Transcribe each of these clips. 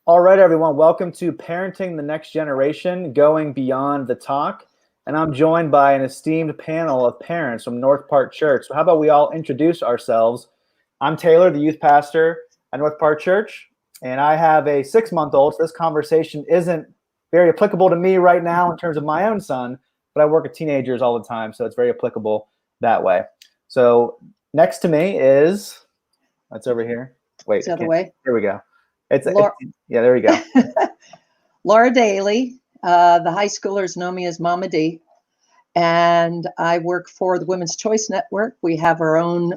All right, everyone. Welcome to Parenting the Next Generation, Going Beyond the Talk. And I'm joined by an esteemed panel of parents from North Park Church. So how about we all introduce ourselves? I'm Taylor, the youth pastor at North Park Church, and I have a 6-month-old. So this conversation isn't very applicable to me right now in terms of my own son, but I work with teenagers all the time, so it's very applicable that way. So next to me is, that's over here. Wait, the other way. Here we go. Yeah, there we go. Laura Daly. The high schoolers know me as Mama D. And I work for the Women's Choice Network. We have our own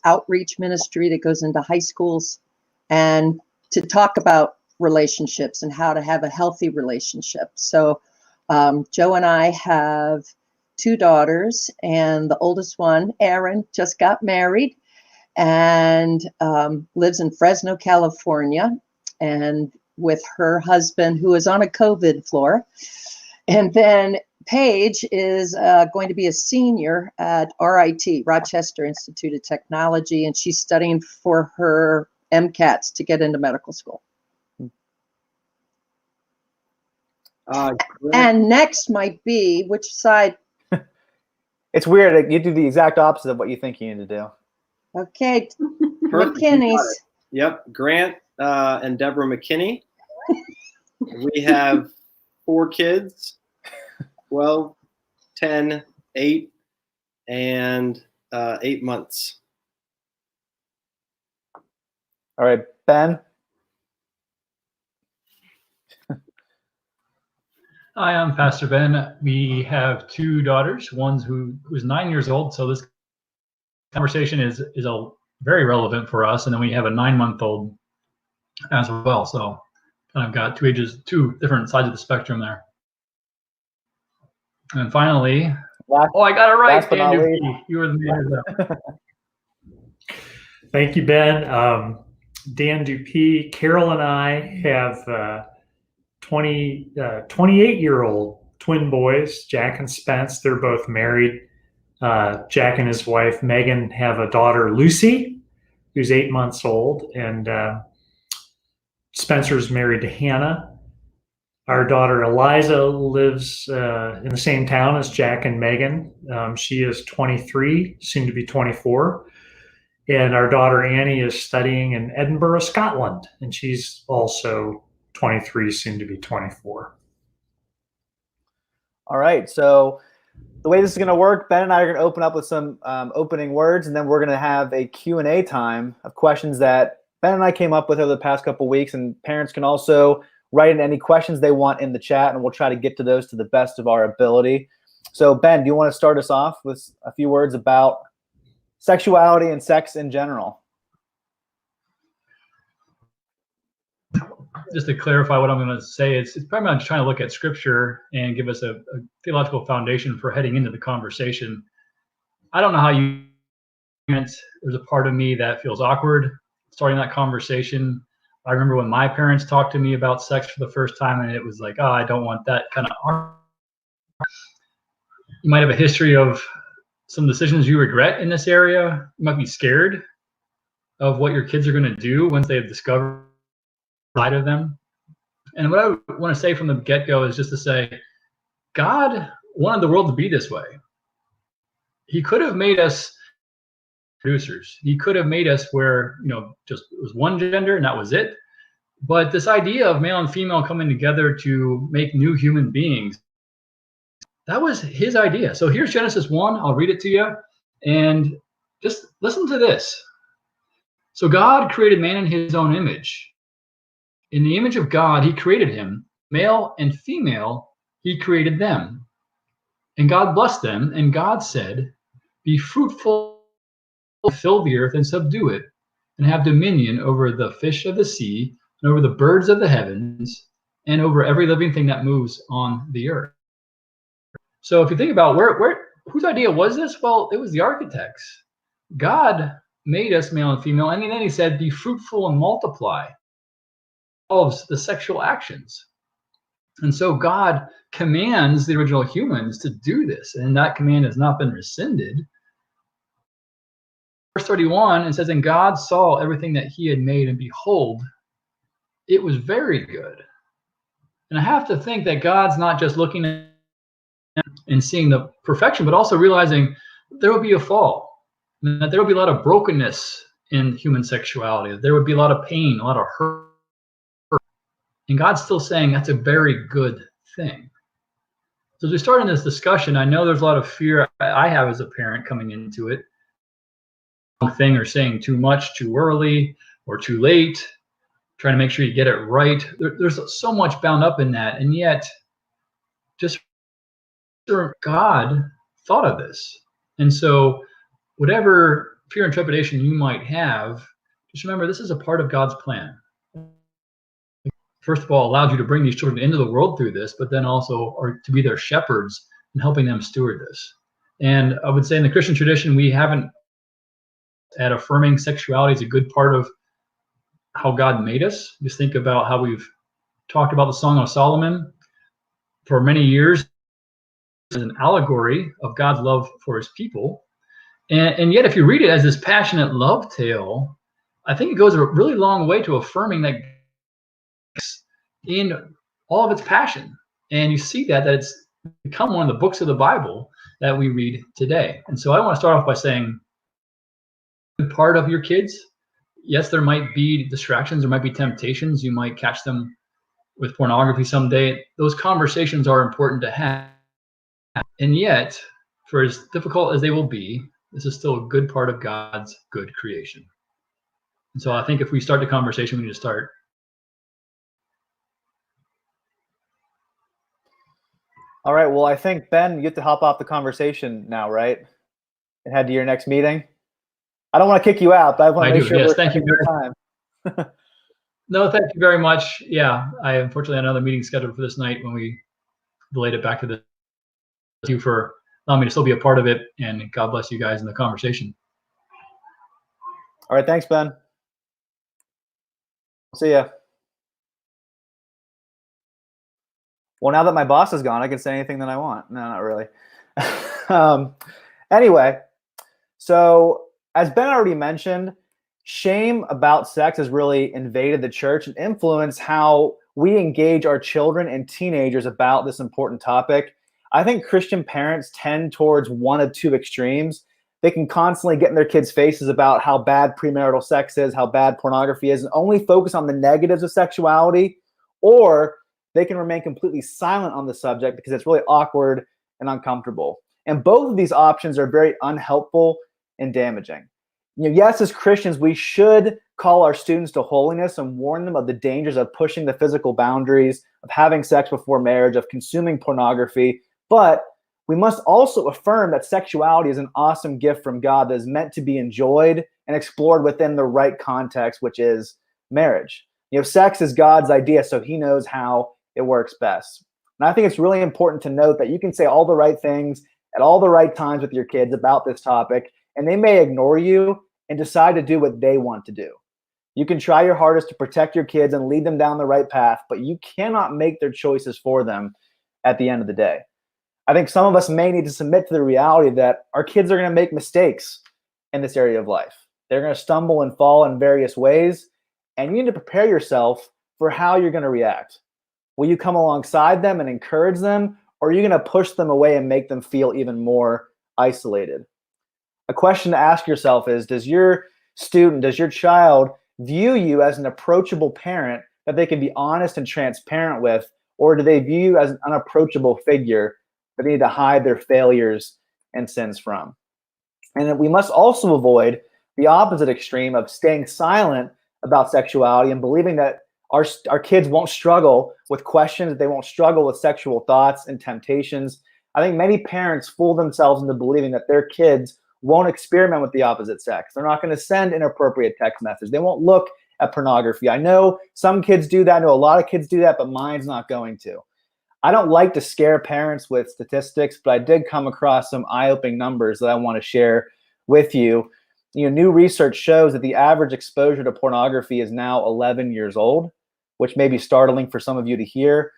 outreach ministry that goes into high schools and to talk about relationships and how to have a healthy relationship. So Joe and I have 2 daughters, and the oldest one, Erin, just got married and lives in Fresno, California, and with her husband, who is on a COVID floor. And then Paige is going to be a senior at RIT, Rochester Institute of Technology, and she's studying for her MCATs to get into medical school. And next might be, which side? It's weird that you do the exact opposite of what you think you need to do. Okay, McKinney's. Yep, Grant and Deborah McKinney. We have 4 kids, 12, 10, 8, and 8 months. All right, Ben. Hi, I'm Pastor Ben. We have 2 daughters. One's who's 9 years old, so this conversation is very relevant for us. And then we have a 9-month-old as well. So kind of got 2 ages, 2 different sides of the spectrum there. And finally, I got it right, Dan Dupee. You were the man. Thank you, Ben. Dan Dupee. Carol and I have 28-year-old twin boys, Jack and Spence. They're both married. Jack and his wife, Megan, have a daughter, Lucy, who's 8 months old. And Spencer's married to Hannah. Our daughter, Eliza, lives in the same town as Jack and Megan. She is 23, soon to be 24. And our daughter, Annie, is studying in Edinburgh, Scotland. And she's also 23, soon to be 24. All right. So the way this is going to work, Ben and I are going to open up with some opening words, and then we're going to have a Q&A time of questions that Ben and I came up with over the past couple of weeks, and parents can also write in any questions they want in the chat, and we'll try to get to those to the best of our ability. So Ben, do you want to start us off with a few words about sexuality and sex in general? Just to clarify what I'm going to say, it's primarily trying to look at scripture and give us a theological foundation for heading into the conversation. I don't know how you, there's a part of me that feels awkward starting that conversation. I remember when my parents talked to me about sex for the first time, and it was like, oh, I don't want that kind of. You might have a history of some decisions you regret in this area. You might be scared of what your kids are going to do once they've discovered side of them. And what I want to say from the get-go is just to say, God wanted the world to be this way. He could have made us producers. He could have made us where, just it was one gender and that was it. But this idea of male and female coming together to make new human beings, that was his idea. So here's Genesis 1. I'll read it to you. And just listen to this. So God created man in his own image. In the image of God, he created him. Male and female, he created them. And God blessed them. And God said, be fruitful, fill the earth and subdue it, and have dominion over the fish of the sea, and over the birds of the heavens, and over every living thing that moves on the earth. So if you think about whose idea was this? Well, it was the architects. God made us male and female, and then he said, be fruitful and multiply. Of the sexual actions. And so God commands the original humans to do this, and that command has not been rescinded. Verse 31, it says, and God saw everything that he had made, and behold, it was very good. And I have to think that God's not just looking at and seeing the perfection, but also realizing there will be a fall, and that there will be a lot of brokenness in human sexuality. There would be a lot of pain, a lot of hurt. And God's still saying that's a very good thing. So as we start in this discussion, I know there's a lot of fear I have as a parent coming into it. Thing or saying too much too early or too late, trying to make sure you get it right. There's so much bound up in that. And yet, just God thought of this. And so whatever fear and trepidation you might have, just remember this is a part of God's plan. First of all, allowed you to bring these children into the world through this, but then also are to be their shepherds and helping them steward this. And I would say in the Christian tradition, we haven't at affirming sexuality is a good part of how God made us. Just think about how we've talked about the Song of Solomon for many years as an allegory of God's love for his people. And yet, if you read it as this passionate love tale, I think it goes a really long way to affirming that in all of its passion. And you see that it's become one of the books of the Bible that we read today. And so I want to start off by saying, part of your kids, yes, there might be distractions, there might be temptations, you might catch them with pornography someday. Those conversations are important to have. And yet, for as difficult as they will be, this is still a good part of God's good creation. And so I think if we start the conversation, we need to start. All right. Well, I think, Ben, you get to hop off the conversation now, right? And head to your next meeting. I don't want to kick you out, but I want to make sure yes, we're thank you. your time. No, thank you very much. Yeah, I unfortunately had another meeting scheduled for this night when we delayed it back to the. Thank you for allowing me to still be a part of it, and God bless you guys in the conversation. All right. Thanks, Ben. See ya. Well, now that my boss is gone, I can say anything that I want. No, not really. Anyway, so as Ben already mentioned, shame about sex has really invaded the church and influenced how we engage our children and teenagers about this important topic. I think Christian parents tend towards one of two extremes. They can constantly get in their kids' faces about how bad premarital sex is, how bad pornography is, and only focus on the negatives of sexuality, or they can remain completely silent on the subject because it's really awkward and uncomfortable. And both of these options are very unhelpful and damaging. Yes, as Christians, we should call our students to holiness and warn them of the dangers of pushing the physical boundaries, of having sex before marriage, of consuming pornography. But we must also affirm that sexuality is an awesome gift from God that is meant to be enjoyed and explored within the right context, which is marriage. Sex is God's idea, so he knows how it works best. And I think it's really important to note that you can say all the right things at all the right times with your kids about this topic, and they may ignore you and decide to do what they want to do. You can try your hardest to protect your kids and lead them down the right path, but you cannot make their choices for them at the end of the day. I think some of us may need to submit to the reality that our kids are going to make mistakes in this area of life. They're going to stumble and fall in various ways, and you need to prepare yourself for how you're going to react. Will you come alongside them and encourage them, or are you going to push them away and make them feel even more isolated? A question to ask yourself is, does your student, does your child view you as an approachable parent that they can be honest and transparent with, or do they view you as an unapproachable figure that they need to hide their failures and sins from? And we must also avoid the opposite extreme of staying silent about sexuality and believing that our kids won't struggle with questions, that they won't struggle with sexual thoughts and temptations. I think many parents fool themselves into believing that their kids won't experiment with the opposite sex. They're not going to send inappropriate text messages. They won't look at pornography. I know some kids do that. I know a lot of kids do that, but mine's not going to. I don't like to scare parents with statistics, but I did come across some eye-opening numbers that I want to share with you. New research shows that the average exposure to pornography is now 11 years old, which may be startling for some of you to hear.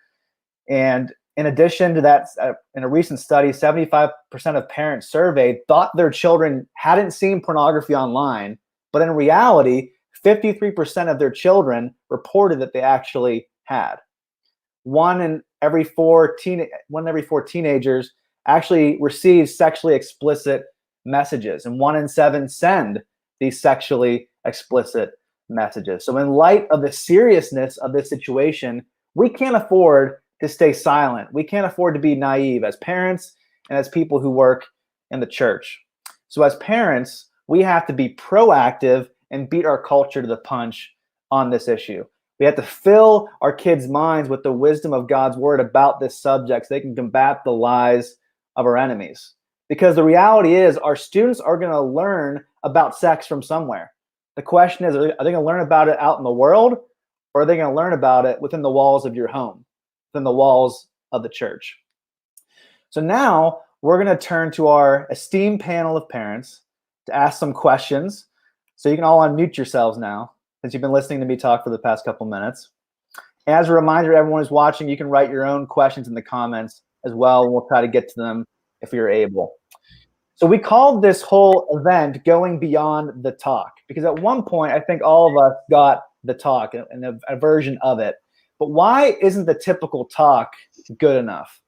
And in addition to that, in a recent study, 75% of parents surveyed thought their children hadn't seen pornography online, but in reality, 53% of their children reported that they actually had. One in every four teenagers actually receives sexually explicit messages, and 1 in 7 send these sexually explicit messages. So in light of the seriousness of this situation, we can't afford to stay silent. We can't afford to be naive as parents and as people who work in the church. So as parents, we have to be proactive and beat our culture to the punch on this issue. We have to fill our kids' minds with the wisdom of God's word about this subject so they can combat the lies of our enemies. Because the reality is our students are going to learn about sex from somewhere. The question is, are they going to learn about it out in the world, or are they going to learn about it within the walls of your home, within the walls of the church? So now we're going to turn to our esteemed panel of parents to ask some questions. So you can all unmute yourselves now, since you've been listening to me talk for the past couple minutes. As a reminder to everyone who's watching, you can write your own questions in the comments as well, and we'll try to get to them if you're able. So we called this whole event Going Beyond the Talk, because at one point, I think all of us got the talk and a version of it. But why isn't the typical talk good enough?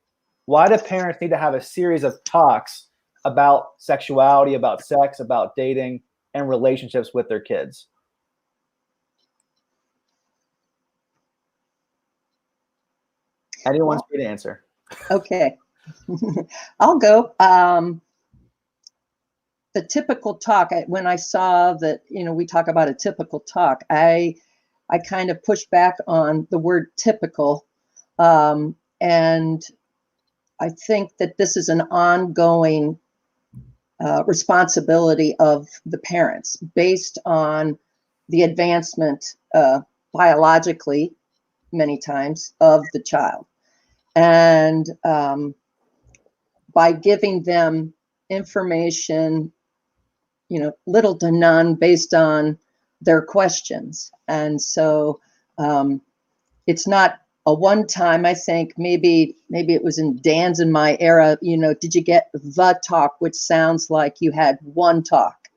Why do parents need to have a series of talks about sexuality, about sex, about dating, and relationships with their kids? Anyone's free to answer. Okay. I'll go. The typical talk, when I saw that, we talk about a typical talk, I kind of pushed back on the word typical. And I think that this is an ongoing responsibility of the parents based on the advancement biologically, many times, of the child. And by giving them information, little to none based on their questions. And so it's not a one time. I think maybe it was in Dan's and my era, did you get the talk, which sounds like you had one talk.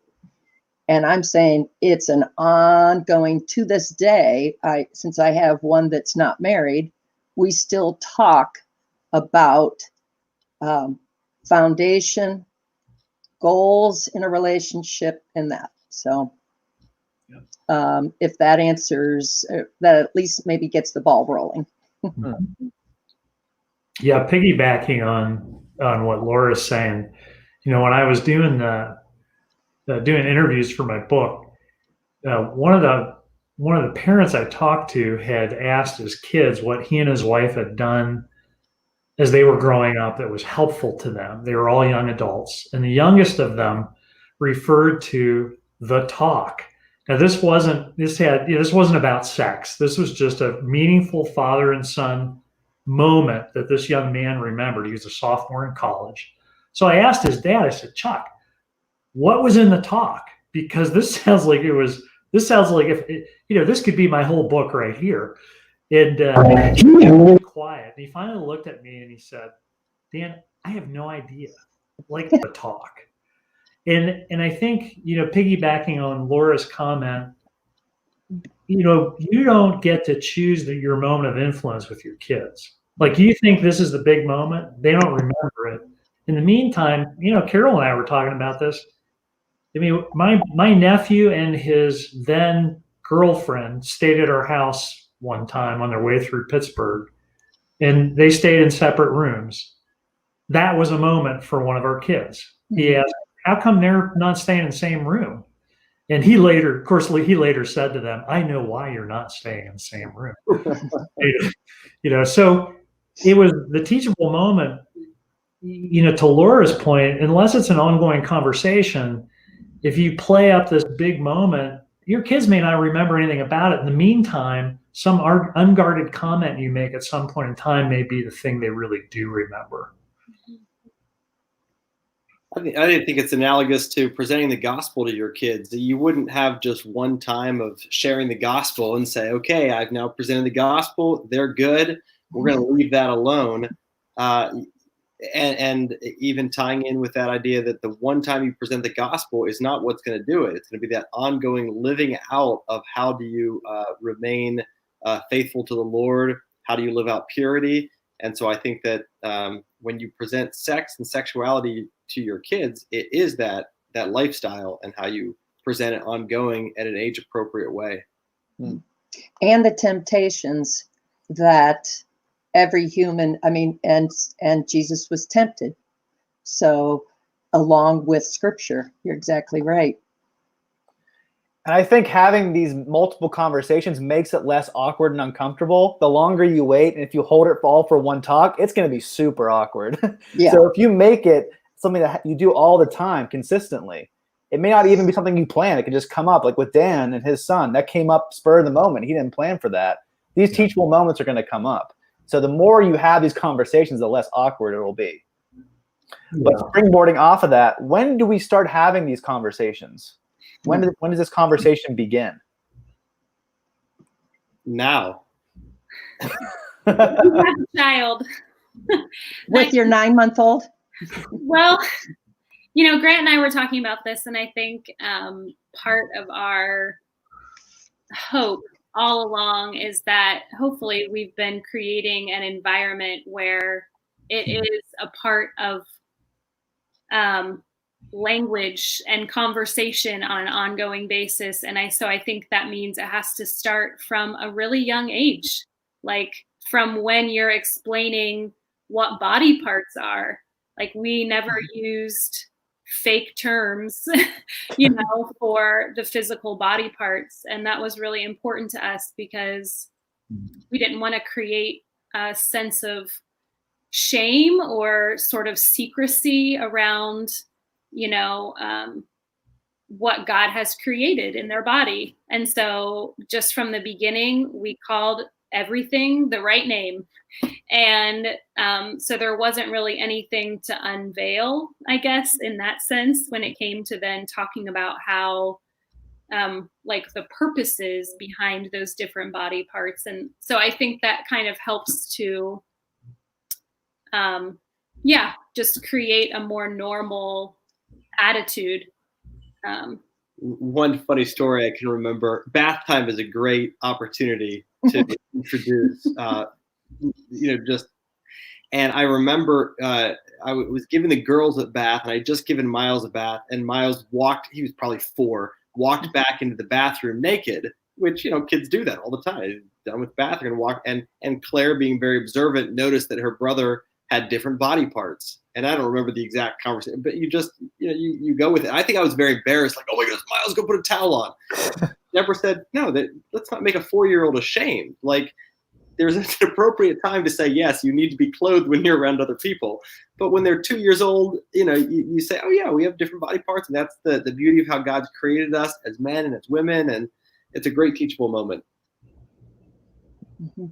And I'm saying it's an ongoing, to this day, since I have one that's not married, we still talk about foundation, goals in a relationship, and that. So if that answers, that at least maybe gets the ball rolling. Yeah, piggybacking on what Laura's saying, when I was doing doing interviews for my book, one of the parents I talked to had asked his kids what he and his wife had done as they were growing up that was helpful to them. They were all young adults, and the youngest of them referred to the talk. Now, this wasn't about sex. This was just a meaningful father and son moment that this young man remembered. He was a sophomore in college. So I asked his dad, I said, Chuck, what was in the talk? Because this sounds like if this could be my whole book right here. And he was really quiet. And he finally looked at me and he said, Dan, I have no idea. Like the talk. And I think, piggybacking on Laura's comment, you don't get to choose your moment of influence with your kids. Like, you think this is the big moment. They don't remember it. In the meantime, Carol and I were talking about this. I mean, my nephew and his then girlfriend stayed at our house one time on their way through Pittsburgh, and they stayed in separate rooms. That was a moment for one of our kids. He asked, how come they're not staying in the same room? And he later said to them, I know why you're not staying in the same room. So it was the teachable moment, to Laura's point, unless it's an ongoing conversation, if you play up this big moment, your kids may not remember anything about it. In the meantime, some unguarded comment you make at some point in time may be the thing they really do remember. I think it's analogous to presenting the gospel to your kids. You wouldn't have just one time of sharing the gospel and say, okay, I've now presented the gospel. They're good. We're going to leave that alone. and even tying in with that idea that the one time you present the gospel is not what's going to do it. It's going to be that ongoing living out of how do you remain faithful to the Lord? How do you live out purity? And so I think that when you present sex and sexuality to your kids, it is that lifestyle and how you present it ongoing at an age appropriate way. And the temptations that every human, and Jesus was tempted. So along with scripture, you're exactly right. And I think having these multiple conversations makes it less awkward and uncomfortable. The longer you wait, and if you hold it all for one talk, it's going to be super awkward. Yeah. So if you make it something that you do all the time consistently, it may not even be something you plan. It could just come up, like with Dan and his son. That came up spur of the moment. He didn't plan for that. These teachable moments are going to come up. So the more you have these conversations, the less awkward it will be. Yeah. But springboarding off of that, when do we start having these conversations? When does this conversation begin? Now. You have a child. With your 9-month-old? Well, Grant and I were talking about this, and I think part of our hope all along is that hopefully we've been creating an environment where it is a part of language and conversation on an ongoing basis. And so I think that means it has to start from a really young age, like from when you're explaining what body parts are. Like we never used fake terms, for the physical body parts. And that was really important to us because we didn't want to create a sense of shame or sort of secrecy around, what God has created in their body. And so just from the beginning, we called everything the right name. And so there wasn't really anything to unveil, I guess, in that sense, when it came to then talking about how, like the purposes behind those different body parts. And so I think that kind of helps to, just create a more normal attitude. One funny story I can remember, bath time is a great opportunity to introduce, and I remember I was giving the girls a bath, and I had just given Miles a bath, and Miles he was probably 4, walked back into the bathroom naked, which, kids do that all the time. Done with bath, they're gonna walk, and Claire, being very observant, noticed that her brother had different body parts. And I don't remember the exact conversation, but you just, you go with it. I think I was very embarrassed, like, oh my goodness, Miles, go put a towel on. Deborah said, no, let's not make a 4-year-old ashamed. Like, there's an appropriate time to say, yes, you need to be clothed when you're around other people. But when they're 2 years old, you say, oh yeah, we have different body parts. And that's the beauty of how God's created us as men and as women. And it's a great teachable moment. Mm-hmm.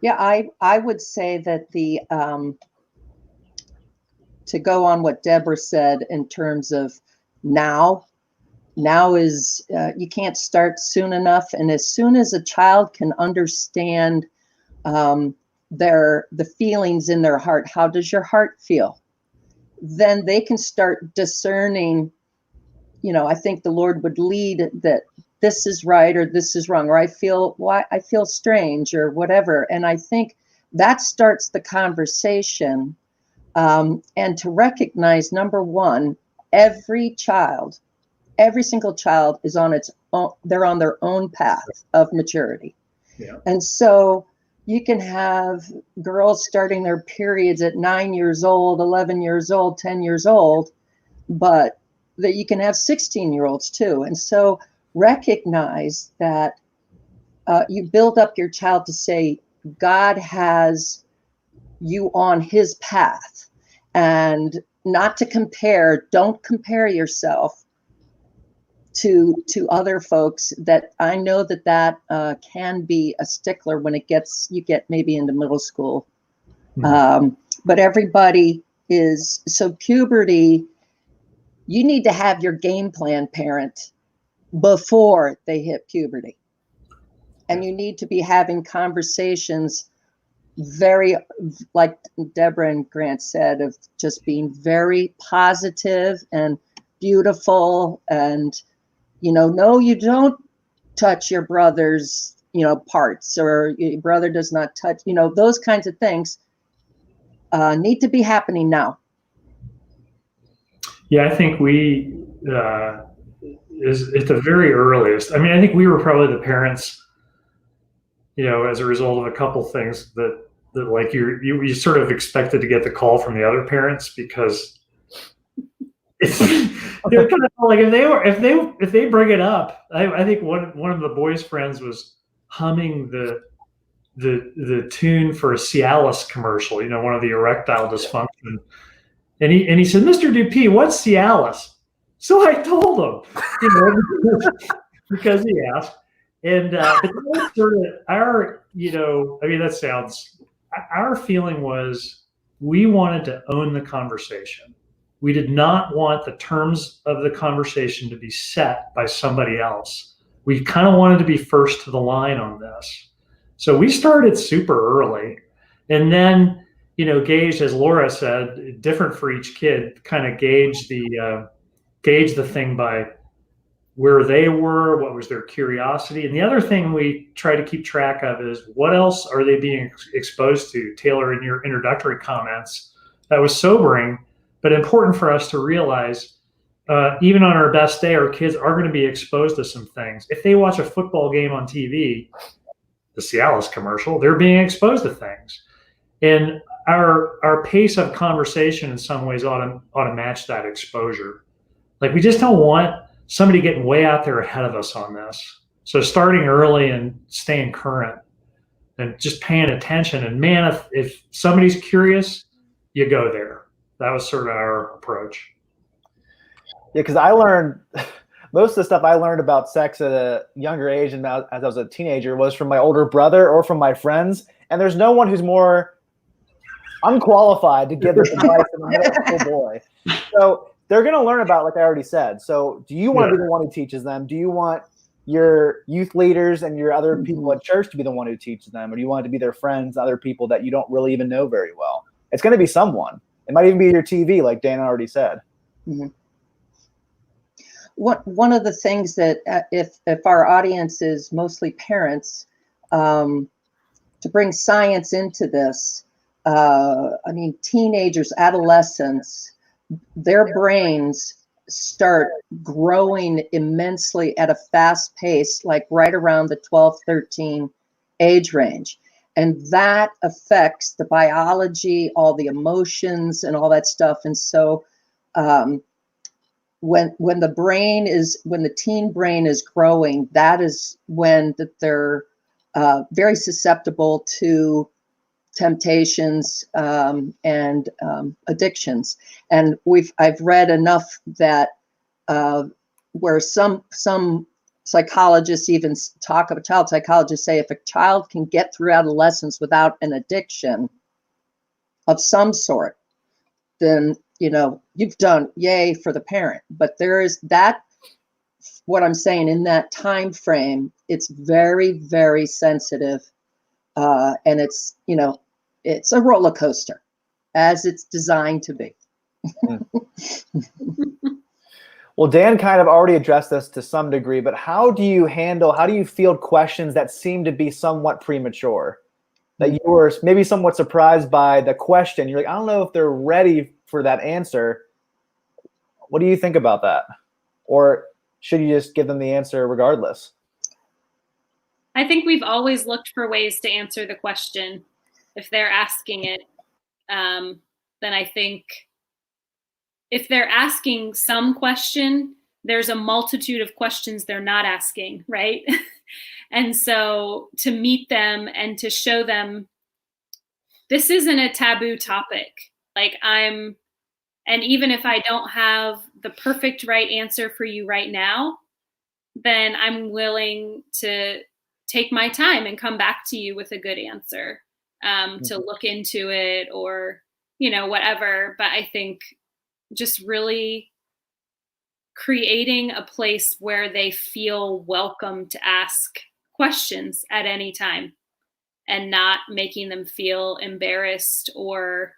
Yeah, I would say that to go on what Deborah said in terms of now is, you can't start soon enough. And as soon as a child can understand the feelings in their heart, how does your heart feel? Then they can start discerning, I think the Lord would lead that this is right or this is wrong, or I feel strange or whatever. And I think that starts the conversation. And to recognize, number one, every single child is on its own, they're on their own path of maturity. Yeah. And so you can have girls starting their periods at 9 years old, 11 years old, 10 years old, but that you can have 16-year-olds too. And so recognize that you build up your child to say, God has you on his path, and not to compare. Don't compare yourself to other folks. That I know that can be a stickler when you get maybe into middle school. Mm-hmm. But everybody is, so puberty, you need to have your game plan, parent, before they hit puberty. And you need to be having conversations very, like Deborah and Grant said, of just being very positive and beautiful, and no, you don't touch your brother's parts, or your brother does not touch, those kinds of things need to be happening now. Yeah, I think we is at the very earliest. I mean, I think we were probably the parents, as a result of a couple things that like you sort of expected to get the call from the other parents, because it's they're kind of like, if they bring it up. I think one of the boys' friends was humming the tune for a Cialis commercial, one of the erectile dysfunction. And he said, "Mr. Dupee, what's Cialis?" So I told him, because he asked. And but that was sort of our, I mean, that sounds. Our feeling was we wanted to own the conversation. We did not want the terms of the conversation to be set by somebody else. We kind of wanted to be first to the line on this. So we started super early, and then gauge, as Laura said, different for each kid, kind of gauge the thing by where they were, what was their curiosity. And the other thing we try to keep track of is what else are they being exposed to. Taylor, in your introductory comments, that was sobering, but important for us to realize, even on our best day, our kids are going to be exposed to some things. If they watch a football game on TV, the Cialis commercial, they're being exposed to things. And our pace of conversation in some ways ought to match that exposure. Like, we just don't want somebody getting way out there ahead of us on this. So starting early and staying current and just paying attention. And man, if somebody's curious, you go there. That was sort of our approach. Yeah, because I learned most of the stuff I learned about sex at a younger age, and as I was a teenager, was from my older brother or from my friends. And there's no one who's more unqualified to give this advice than a middle school boy. So they're going to learn about, like I already said. So do you want to be the one who teaches them? Do you want your youth leaders and your other people at church to be the one who teaches them? Or do you want it to be their friends, other people that you don't really even know very well? It's going to be someone. It might even be your TV, like Dan already said. Mm-hmm. One of the things that if our audience is mostly parents, to bring science into this, I mean, teenagers, adolescents, their brains start growing immensely at a fast pace, like right around the 12, 13 age range. And that affects the biology, all the emotions and all that stuff. And so when the teen brain is growing, that is when they're very susceptible to temptations and addictions. And I've read enough that where some psychologists even talk about, child psychologists say, if a child can get through adolescence without an addiction of some sort, then you've done yay for the parent. But there is that, what I'm saying, in that time frame, it's very, very sensitive, and it's it's a roller coaster, as it's designed to be. Well, Dan kind of already addressed this to some degree, but how do you field questions that seem to be somewhat premature? That you were maybe somewhat surprised by the question. You're like, I don't know if they're ready for that answer. What do you think about that? Or should you just give them the answer regardless? I think we've always looked for ways to answer the question. If they're asking it, then I think if they're asking some question, there's a multitude of questions they're not asking, right? And so to meet them and to show them this isn't a taboo topic. And even if I don't have the perfect right answer for you right now, then I'm willing to take my time and come back to you with a good answer, to look into it or, whatever. But I think just really creating a place where they feel welcome to ask questions at any time. and not making them feel embarrassed or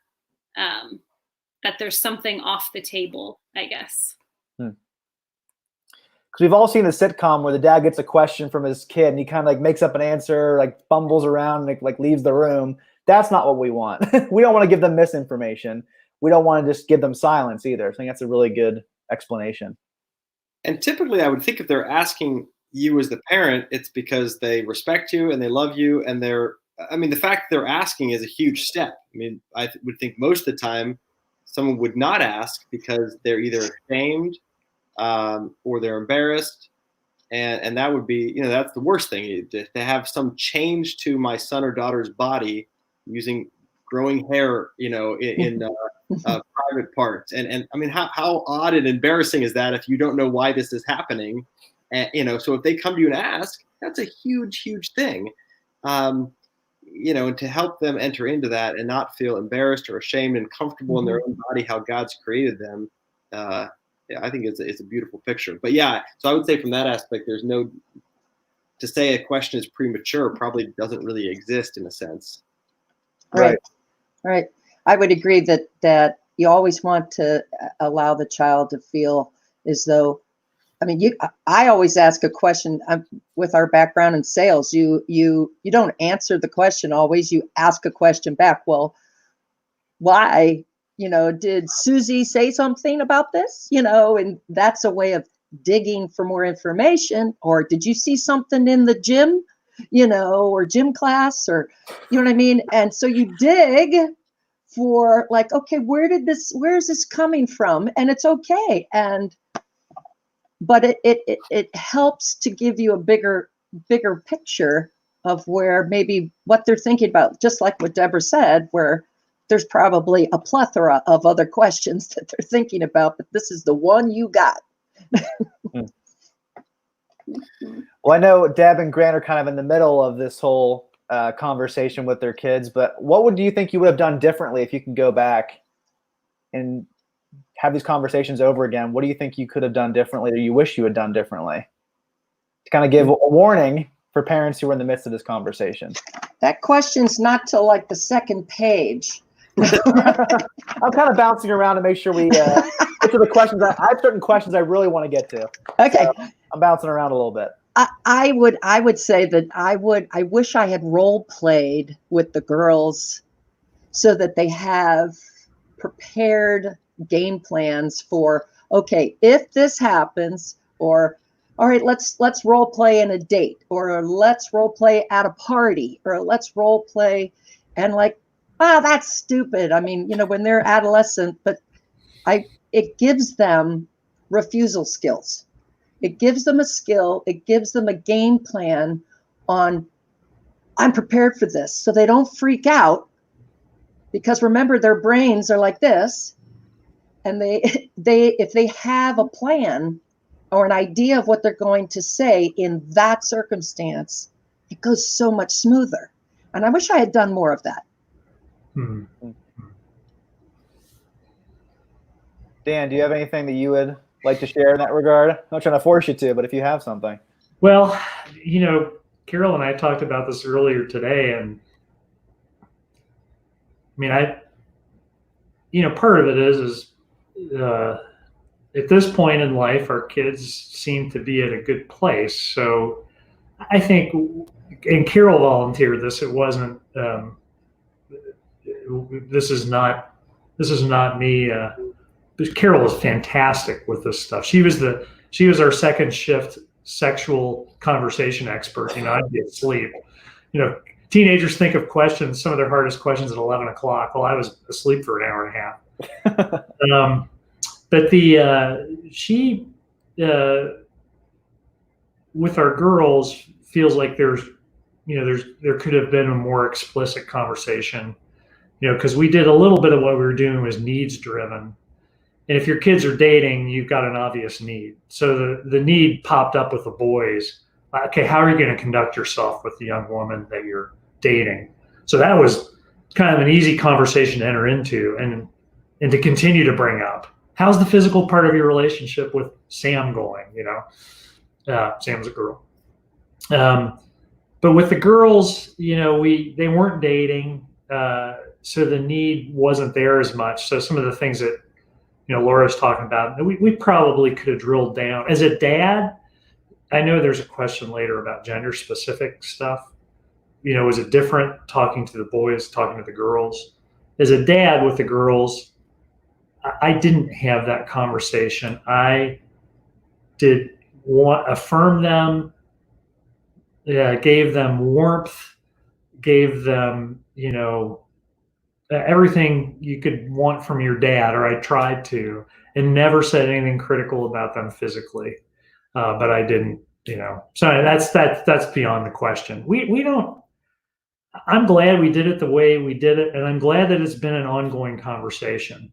that there's something off the table, I guess. Because we've all seen the sitcom where the dad gets a question from his kid and he kind of like makes up an answer, like fumbles around and like leaves the room. That's not what we want. We don't want to give them misinformation. We don't want to just give them silence either. I think that's a really good explanation. And typically I would think if they're asking you as the parent, it's because they respect you and they love you. And the fact that they're asking is a huge step. I mean, I would think most of the time someone would not ask because they're either ashamed or they're embarrassed. And that would be, that's the worst thing, to have some change to my son or daughter's body using growing hair, in private parts. And I mean, how odd and embarrassing is that if you don't know why this is happening? And, so if they come to you and ask, that's a huge, huge thing. And to help them enter into that and not feel embarrassed or ashamed and comfortable in their own body, how God's created them. I think it's a beautiful picture. But yeah, so I would say from that aspect, to say a question is premature probably doesn't really exist in a sense. Right. I would agree that you always want to allow the child to feel as though, I always ask a question with our background in sales. You don't answer the question always. You ask a question back. Well, why? Did Susie say something about this? And that's a way of digging for more information. Or did you see something in the gym, or gym class, or, you know what I mean? And so you dig for like, okay, where is this coming from? And it's okay. But it helps to give you a bigger picture of where maybe what they're thinking about, just like what Deborah said, where there's probably a plethora of other questions that they're thinking about, but this is the one you got. Well, I know Deb and Grant are kind of in the middle of this whole conversation with their kids, but what do you think you would have done differently if you can go back and have these conversations over again? What do you think you could have done differently or you wish you had done differently? To kind of give a warning for parents who are in the midst of this conversation. That question's not till like the second page. I'm kind of bouncing around to make sure we get to the questions. I have certain questions I really want to get to. Okay. So I'm bouncing around a little bit. I would say that I wish I had role played with the girls so that they have prepared game plans for, okay, if this happens, or all right, let's role play in a date, or let's role play at a party, or let's role play, and like, that's stupid. I mean, when they're adolescent, but it gives them refusal skills. It gives them a skill. It gives them a game plan on, I'm prepared for this. So they don't freak out, because remember, their brains are like this. And if they have a plan or an idea of what they're going to say in that circumstance, it goes so much smoother. And I wish I had done more of that. Dan, do you have anything that you would like to share in that regard? I'm not trying to force you to, but if you have something. Well, Carol and I talked about this earlier today, and part of it is at this point in life, our kids seem to be at a good place. So I think, and Carol volunteered this, it wasn't, this is not me. But Carol was fantastic with this stuff. She was our second shift sexual conversation expert. I'd be asleep. Teenagers think of questions, some of their hardest questions at 11 o'clock. Well, I was asleep for an hour and a half. But she with our girls feels like there could have been a more explicit conversation, because we did a little bit of what we were doing was needs driven. And if your kids are dating, you've got an obvious need. So the need popped up with the boys. Okay, how are you going to conduct yourself with the young woman that you're dating? So that was kind of an easy conversation to enter into and to continue to bring up. How's the physical part of your relationship with Sam going? Sam's a girl. But but with the girls, they weren't dating, so the need wasn't there as much. So some of the things that Laura's talking about, we probably could have drilled down. As a dad, I know there's a question later about gender specific stuff. Was it different talking to the boys, talking to the girls? As a dad with the girls, I didn't have that conversation. I did affirm them, gave them warmth, gave them, everything you could want from your dad, or I tried to, and never said anything critical about them physically. But I didn't, so that's beyond the question. We don't, I'm glad we did it the way we did it. And I'm glad that it's been an ongoing conversation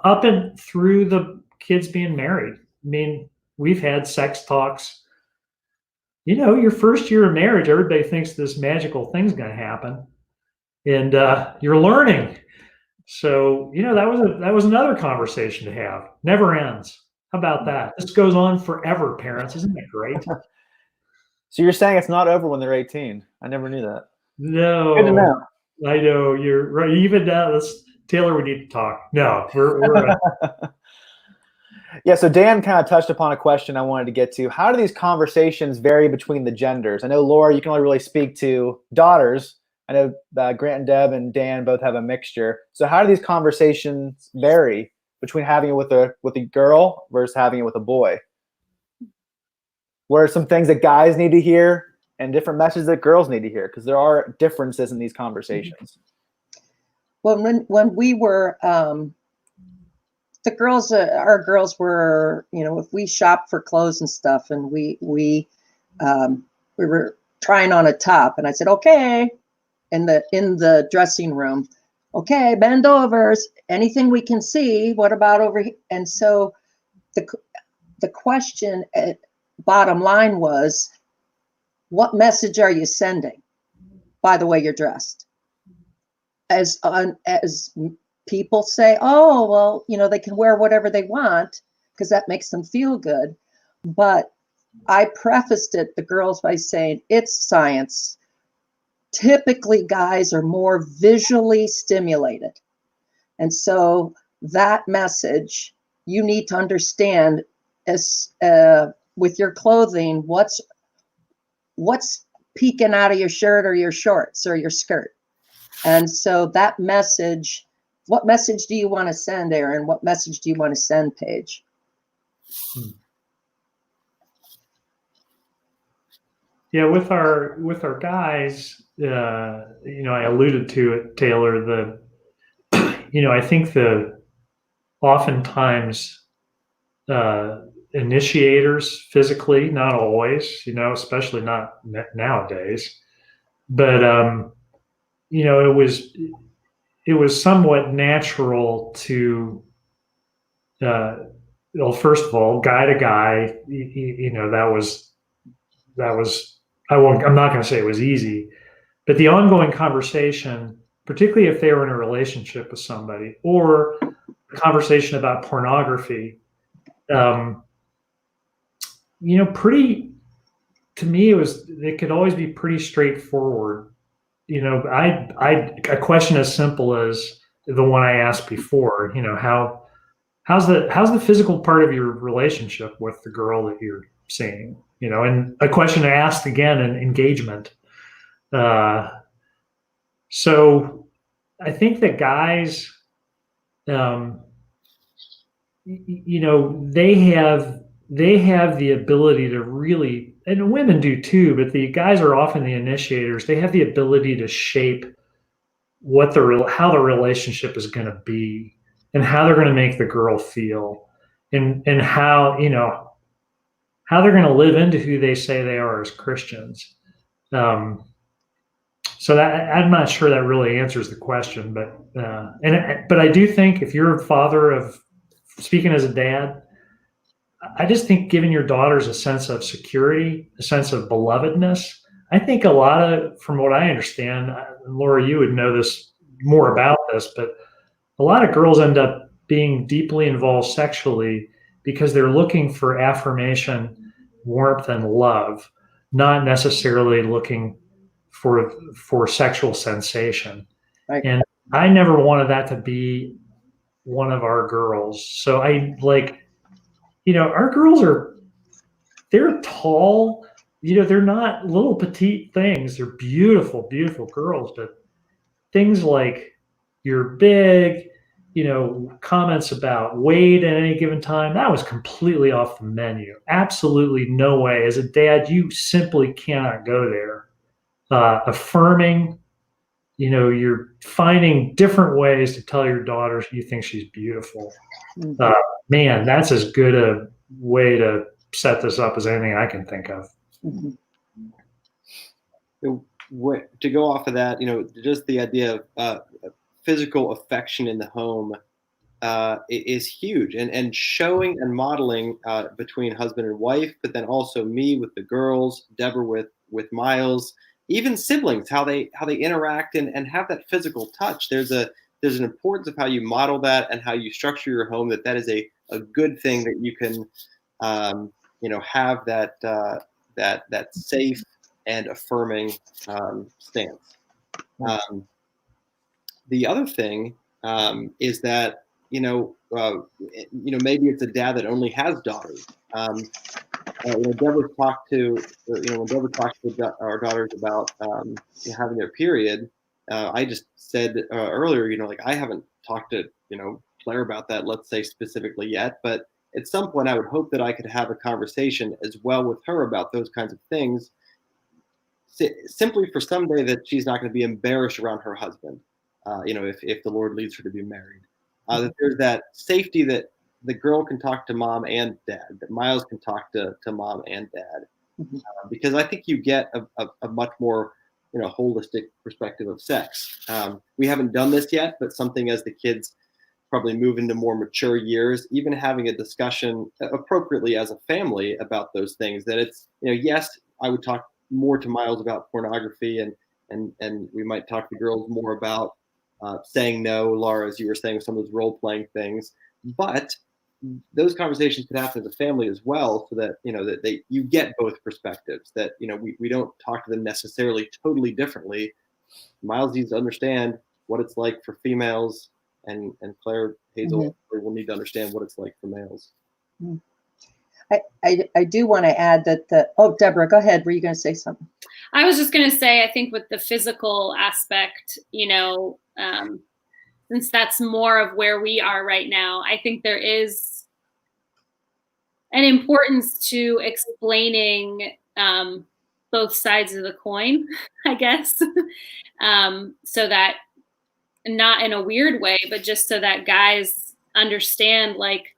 up and through the kids being married. I mean, we've had sex talks. Your first year of marriage, everybody thinks this magical thing's going to happen, and you're learning. So, that was another conversation to have. Never ends. How about that? This goes on forever, parents. Isn't that great? So you're saying it's not over when they're 18? I never knew that. No. Good to know. I know, you're right. Even now, Taylor, we need to talk. No, we're Yeah, so Dan kind of touched upon a question I wanted to get to. How do these conversations vary between the genders? I know, Laura, you can only really speak to daughters. I know Grant and Deb and Dan both have a mixture. So how do these conversations vary between having it with a girl versus having it with a boy? What are some things that guys need to hear and different messages that girls need to hear? Because there are differences in these conversations. Well, when we were the girls, our girls were, if we shopped for clothes and stuff, and we were trying on a top, and I said, okay, in the dressing room, okay, bend over, anything we can see. What about over here? And so the question bottom line was, what message are you sending by the way you're dressed? As people say, oh, well, they can wear whatever they want because that makes them feel good. But I prefaced the girls, by saying it's science. Typically, guys are more visually stimulated. And so that message, you need to understand as with your clothing, what's peeking out of your shirt or your shorts or your skirt. And so that message, what message do you want to send, Aaron? What message do you want to send, Paige? Yeah, with our guys, I alluded to it, Taylor. I think oftentimes initiators physically, not always, especially not nowadays, but it was somewhat natural to, first of all, guy to guy, that was, I'm not going to say it was easy, but the ongoing conversation, particularly if they were in a relationship with somebody, or a conversation about pornography, to me, it could always be pretty straightforward. A question as simple as the one I asked before, how's the physical part of your relationship with the girl that you're seeing, and a question asked again in engagement. So I think that guys, they have the ability to really, and women do too, but the guys are often the initiators. They have the ability to shape how the relationship is going to be, and how they're going to make the girl feel, and how they're going to live into who they say they are as Christians. So that, I'm not sure that really answers the question, but I do think if you're a father speaking as a dad, I just think giving your daughters a sense of security, a sense of belovedness. I think from what I understand, Laura, you would know this more about this, but a lot of girls end up being deeply involved sexually because they're looking for affirmation, warmth, and love, not necessarily looking for sexual sensation. Right. And I never wanted that to be one of our girls. So I like, our girls they're tall, they're not little petite things. They're beautiful, beautiful girls, but things like you're big, comments about weight at any given time, that was completely off the menu. Absolutely no way. As a dad, you simply cannot go there. Affirming, you're finding different ways to tell your daughter you think she's beautiful. Man, that's as good a way to set this up as anything I can think of. Mm-hmm. To go off of that, just the idea of physical affection in the home is huge, and showing and modeling between husband and wife, but then also me with the girls, Deborah with Miles, even siblings, how they interact and have that physical touch. There's an importance of how you model that and how you structure your home. That is a good thing that you can have that safe and affirming stance. The other thing is that maybe it's a dad that only has daughters. Deborah talked to when Deborah talked to our daughters about having their period. I just said earlier, I haven't talked to Claire about that, let's say specifically yet, but at some point I would hope that I could have a conversation as well with her about those kinds of things, simply for someday that she's not going to be embarrassed around her husband, if the Lord leads her to be married. That there's that safety that the girl can talk to mom and dad, that Miles can talk to mom and dad, because I think you get a much more holistic perspective of sex. We haven't done this yet, but something as the kids probably move into more mature years, even having a discussion appropriately as a family about those things, that it's, yes, I would talk more to Miles about pornography, and we might talk to girls more about saying no, Laura, as you were saying, with some of those role-playing things, but those conversations could happen as a family as well, so that you get both perspectives, that we don't talk to them necessarily totally differently. Miles needs to understand what it's like for females, and Claire Hazel will need to understand what it's like for males. I do want to add that Deborah, go ahead. Were you going to say something? I was just going to say, I think with the physical aspect, since that's more of where we are right now, I think there is an importance to explaining both sides of the coin, I guess, so that, not in a weird way, but just so that guys understand, like,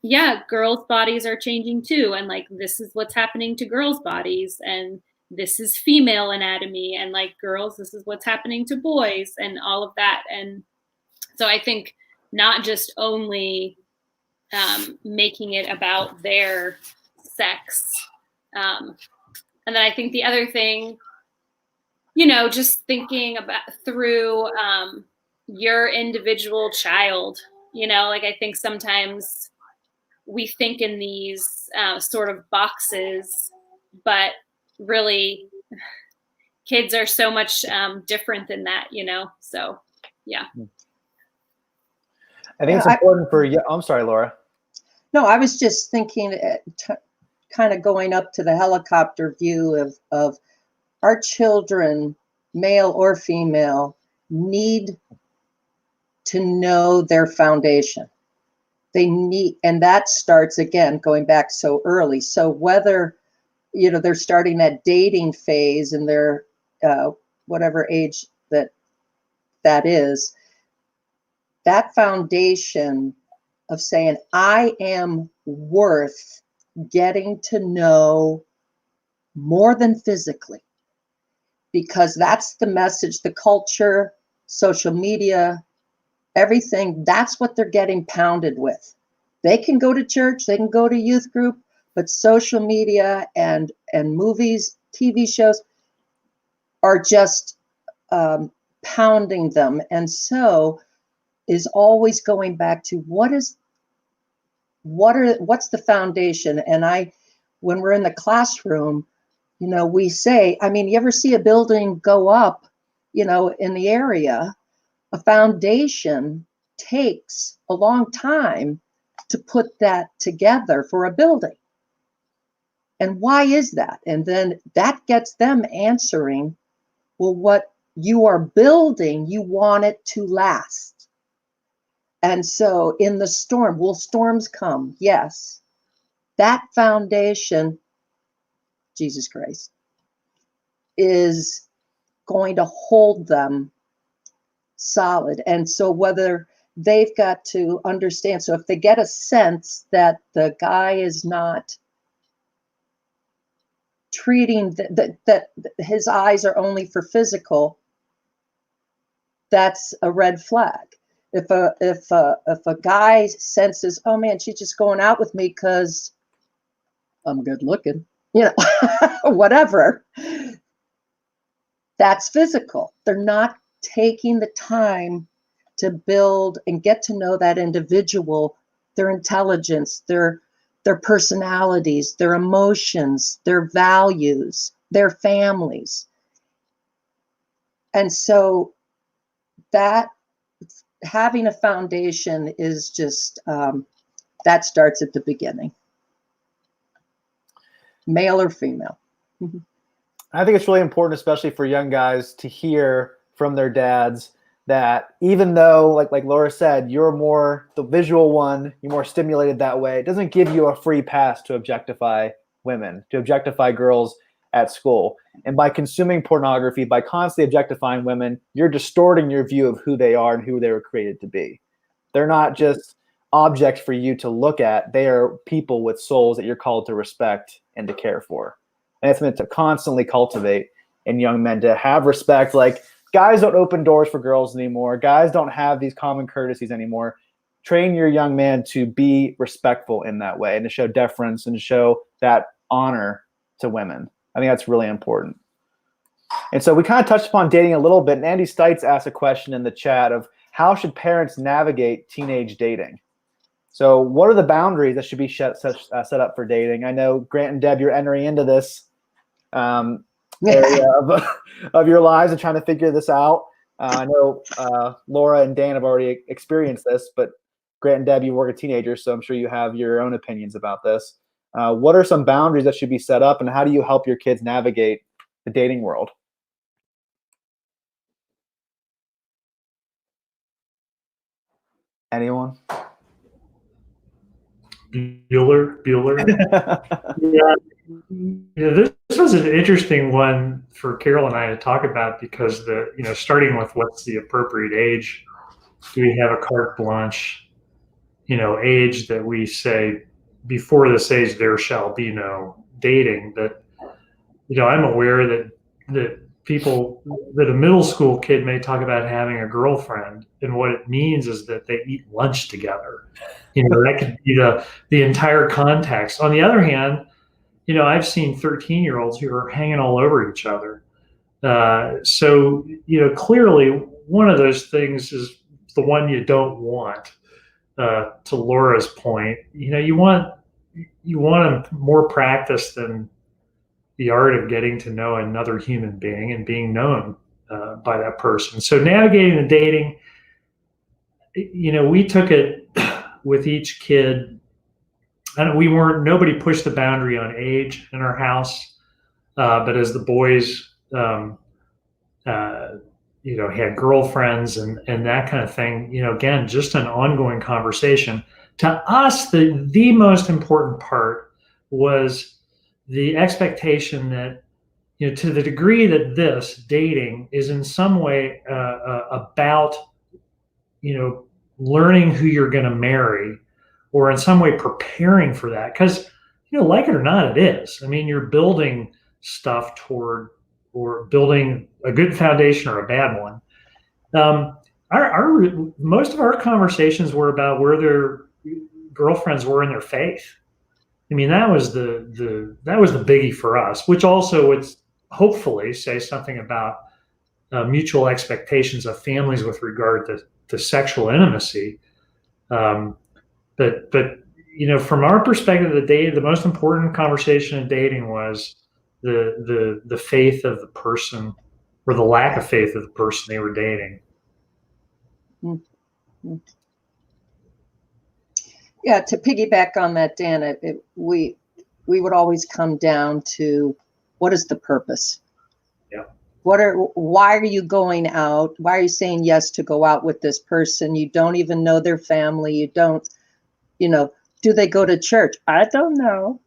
yeah, girls' bodies are changing too. And like, this is what's happening to girls' bodies. And this is female anatomy. And like, girls, this is what's happening to boys, and all of that. And so I think not just only making it about their sex. And then I think the other thing, just thinking about through your individual child, like, I think sometimes we think in these sort of boxes, but really kids are so much different than that, so yeah. I think it's important for you. I'm sorry, Laura. No, I was just thinking, kind of going up to the helicopter view of our children, male or female, need to know their foundation. They need, and that starts again going back so early. So whether they're starting that dating phase in their whatever age that is, that foundation of saying, I am worth getting to know more than physically, because that's the message, the culture, social media, everything, that's what they're getting pounded with. They can go to church, they can go to youth group, but social media and movies, TV shows are just pounding them. And so is always going back to what's the foundation. And when we're in the classroom, we say, I mean, you ever see a building go up, in the area? A foundation takes a long time to put that together for a building. And why is that? And then that gets them answering, well, what you are building, you want it to last. And so in the storm, will storms come? Yes. That foundation, Jesus Christ, is going to hold them solid. And so whether they've got to understand, so if they get a sense that the guy is not treating that his eyes are only for physical, that's a red flag. If a guy senses, oh man, she's just going out with me because I'm good looking, whatever, that's physical. They're not taking the time to build and get to know that individual, their intelligence, their personalities, their emotions, their values, their families. And so that having a foundation is just, that starts at the beginning, male or female. I think it's really important, especially for young guys, to hear from their dads that even though, like Laura said, you're more the visual one, you're more stimulated that way, it doesn't give you a free pass to objectify women, to objectify girls at school. And by consuming pornography, by constantly objectifying women, you're distorting your view of who they are and who they were created to be. They're not just objects for you to look at. They are people with souls that you're called to respect and to care for. And it's meant to constantly cultivate in young men to have respect. Like, guys don't open doors for girls anymore. Guys don't have these common courtesies anymore. Train your young man to be respectful in that way and to show deference and to show that honor to women. I think that's really important. And so we kind of touched upon dating a little bit. And Andy Stites asked a question in the chat of how should parents navigate teenage dating? So what are the boundaries that should be set up for dating? I know, Grant and Deb, you're entering into this area of your lives and trying to figure this out. I know Laura and Dan have already experienced this, but Grant and Deb, you work with teenagers, so I'm sure you have your own opinions about this. What are some boundaries that should be set up, and how do you help your kids navigate the dating world? Anyone? Bueller. Yeah, this was an interesting one for Carol and I to talk about because starting with what's the appropriate age? Do we have a carte blanche, age that we say before this age there shall be no dating? But I'm aware that a middle school kid may talk about having a girlfriend, and what it means is that they eat lunch together. That could be the entire context. On the other hand, I've seen 13-year-olds who are hanging all over each other. So clearly one of those things is the one you don't want. To Laura's point, you want more practice than the art of getting to know another human being and being known by that person. So navigating the dating, we took it with each kid. And nobody pushed the boundary on age in our house. But as the boys, had girlfriends and that kind of thing, again, just an ongoing conversation. To us, the most important part was the expectation that, to the degree that this dating is in some way about, learning who you're going to marry, or in some way preparing for that. Because, like it or not, it is. I mean, you're building stuff toward, or building a good foundation or a bad one. Most of our conversations were about where their girlfriends were in their faith. I mean, that was the biggie for us, which also would hopefully say something about mutual expectations of families with regard to sexual intimacy. But from our perspective, the most important conversation in dating was the faith of the person, or the lack of faith of the person they were dating. Yeah, to piggyback on that, Dan, we would always come down to, what is the purpose? Yeah. Why are you going out? Why are you saying yes to go out with this person? You don't even know their family. You don't, do they go to church? I don't know.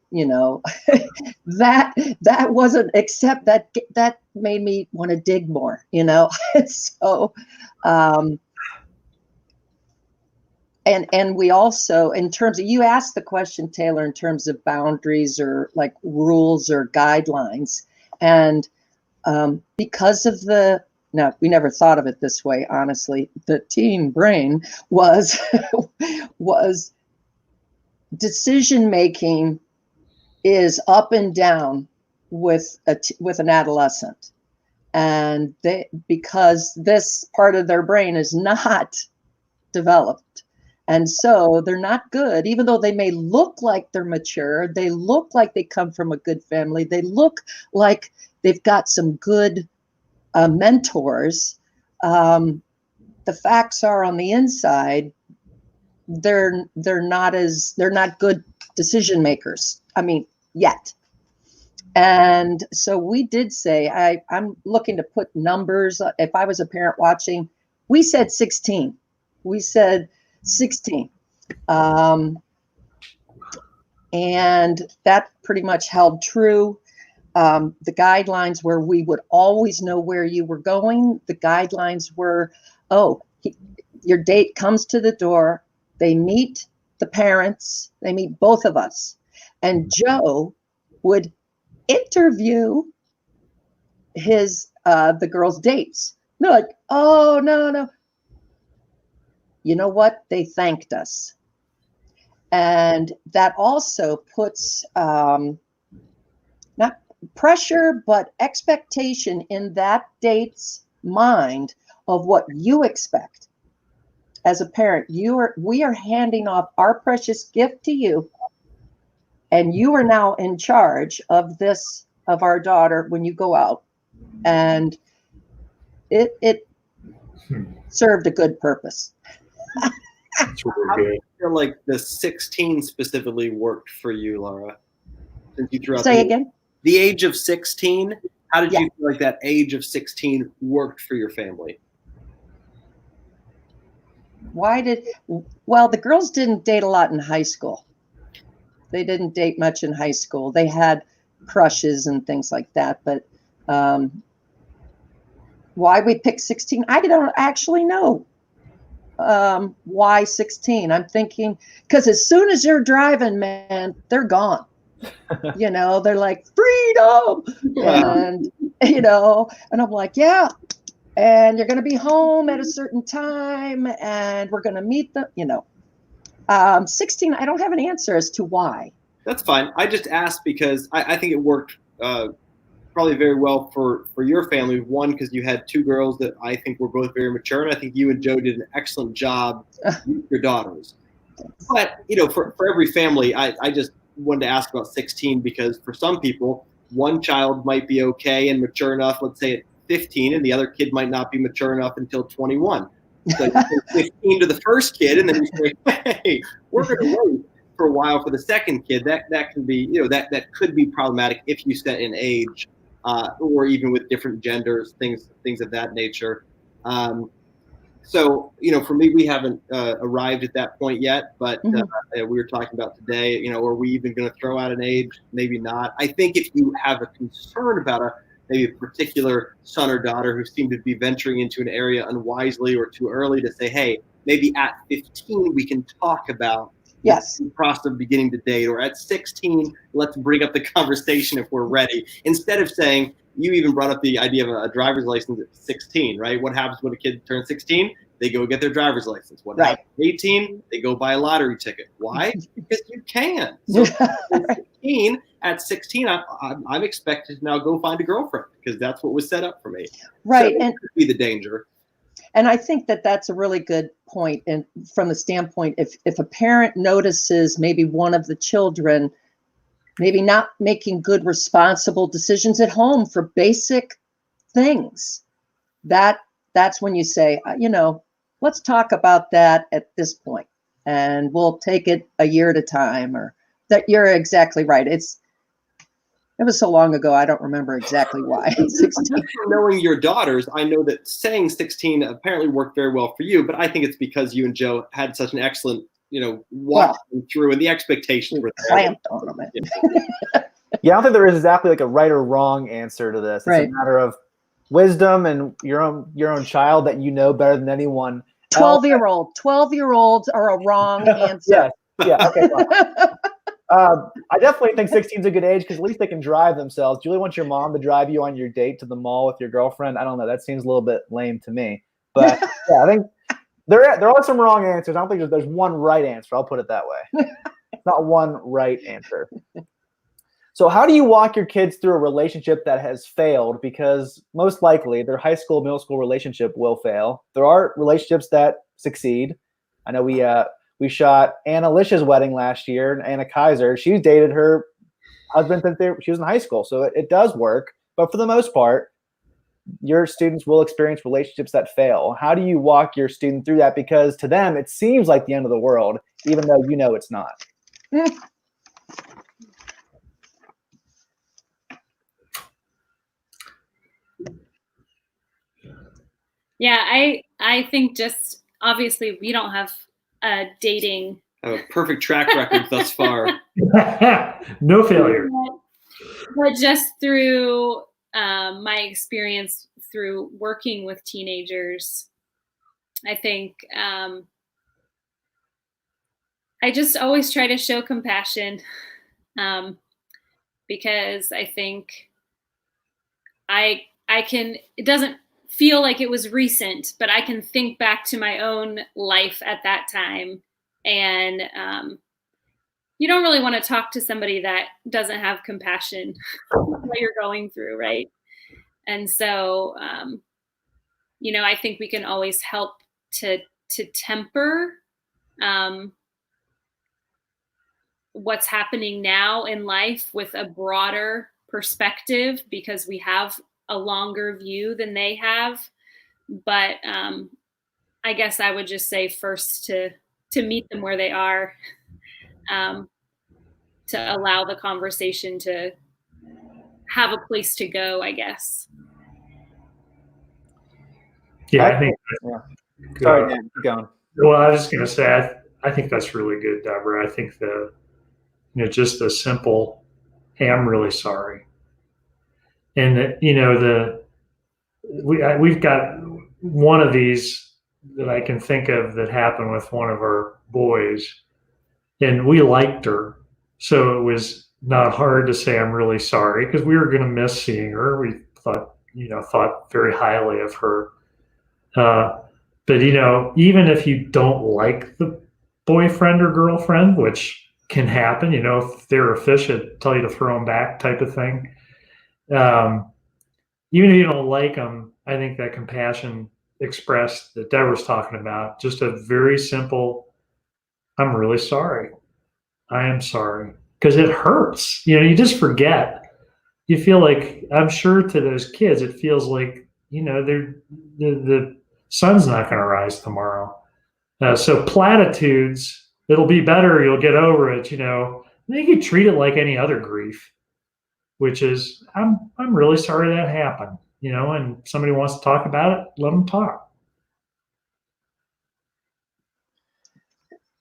That wasn't, except that made me want to dig more, So, and we also, in terms of, you asked the question, Taylor, in terms of boundaries or like rules or guidelines, and because of no, we never thought of it this way, honestly. The teen brain was decision making is up and down with an adolescent, and because this part of their brain is not developed, and so they're not good, even though they may look like they're mature, they look like they come from a good family, they look like they've got some good mentors. The facts are, on the inside, they're not good decision makers. I mean, yet. And so we did say, I'm looking to put numbers. If I was a parent watching, we said 16. We said 16. And that pretty much held true. The guidelines were, we would always know where you were going. The guidelines were, your date comes to the door. They meet the parents. They meet both of us. And Joe would interview the girls' dates. They're like, oh, no. You know what? They thanked us. And that also puts not pressure, but expectation in that date's mind of what you expect. As a parent, we are handing off our precious gift to you, and you are now in charge of our daughter when you go out. And it served a good purpose. That's really How do good. you feel like the 16 specifically worked for you, Laura? Since you threw out Say again? The age of 16, how did Yeah. you feel like that age of 16 worked for your family? Well, the girls didn't date a lot in high school. They didn't date much in high school. They had crushes and things like that. But why we picked 16, I don't actually know. Why 16? I'm thinking, because as soon as you're driving, man, they're gone. They're like, freedom. And, and I'm like, yeah. And you're going to be home at a certain time, and we're going to meet them, 16, I don't have an answer as to why. That's fine. I just asked because I think it worked probably very well for your family. One, because you had two girls that I think were both very mature, and I think you and Joe did an excellent job with your daughters. But, for every family, I just wanted to ask about 16 because for some people, one child might be okay and mature enough, let's say at 15, and the other kid might not be mature enough until 21. So you say 15 to the first kid, and then you say, hey, we're going to wait for a while for the second kid. That can be, that could be problematic if you set an age, or even with different genders, things of that nature. So, for me, we haven't arrived at that point yet, but we were talking about today, are we even going to throw out an age? Maybe not. I think if you have a concern about maybe a particular son or daughter who seem to be venturing into an area unwisely or too early, to say, hey, maybe at 15 we can talk about the process of beginning to date, or at 16 let's bring up the conversation if we're ready, instead of saying, you even brought up the idea of a driver's license at 16, right? What happens when a kid turns 16? They go get their driver's license. What happens at 18? They go buy a lottery ticket. Why? Because you can. So at 16, I'm expected to now go find a girlfriend because that's what was set up for me. Right. So and that could be the danger. And I think that that's a really good point. And from the standpoint, if a parent notices maybe one of the children maybe not making good, responsible decisions at home for basic things. That's when you say, let's talk about that at this point, and we'll take it a year at a time. Or that, you're exactly right. It was so long ago, I don't remember exactly why. 16. Knowing your daughters, I know that saying 16 apparently worked very well for you, but I think it's because you and Joe had such an excellent, walk them through, and the expectations were there. Clamped on them. Yeah, I don't think there is exactly like a right or wrong answer to this. It's Right. a matter of wisdom and your own child that you know better than anyone. 12-year-olds are a wrong answer. Yeah. Okay. Fine. I definitely think 16 is a good age because at least they can drive themselves. Do you really want your mom to drive you on your date to the mall with your girlfriend? I don't know. That seems a little bit lame to me. But yeah, I think there are some wrong answers. I don't think there's one right answer. I'll put it that way. It's not one right answer. So how do you walk your kids through a relationship that has failed? Because most likely their high school, middle school relationship will fail. There are relationships that succeed. I know we shot Anna Lish's wedding last year, and Anna Kaiser. She dated her husband since she was in high school. So it does work. But for the most part, your students will experience relationships that fail. How do you walk your student through that? Because to them, it seems like the end of the world, even though you know it's not. Yeah, I think just obviously we don't have dating. A perfect track record thus far. No failure. But just through my experience through working with teenagers, I think I just always try to show compassion because I think I can, it doesn't feel like it was recent, but I can think back to my own life at that time. And you don't really want to talk to somebody that doesn't have compassion what you're going through, right? And so, I think we can always help to temper what's happening now in life with a broader perspective because we have a longer view than they have. But I guess I would just say first to meet them where they are, to allow the conversation to have a place to go, I guess. Yeah, I think. Yeah. Sorry, Dan, keep going. Well, I was just going to say, I think that's really good, Deborah. I think just the simple, hey, I'm really sorry. And that, we've got one of these that I can think of that happened with one of our boys, and we liked her. So it was not hard to say, I'm really sorry, because we were going to miss seeing her. We thought very highly of her. But even if you don't like the boyfriend or girlfriend, which can happen, if they're a fish, I'd tell you to throw them back type of thing. Even if you don't like them, I think that compassion expressed that Deborah's talking about, just a very simple, I'm really sorry. I am sorry. Because it hurts. You just forget. You feel like, I'm sure to those kids, it feels like, the sun's not going to rise tomorrow. So platitudes, it'll be better, you'll get over it, you can treat it like any other grief, which is, I'm really sorry that happened, and somebody wants to talk about it, let them talk.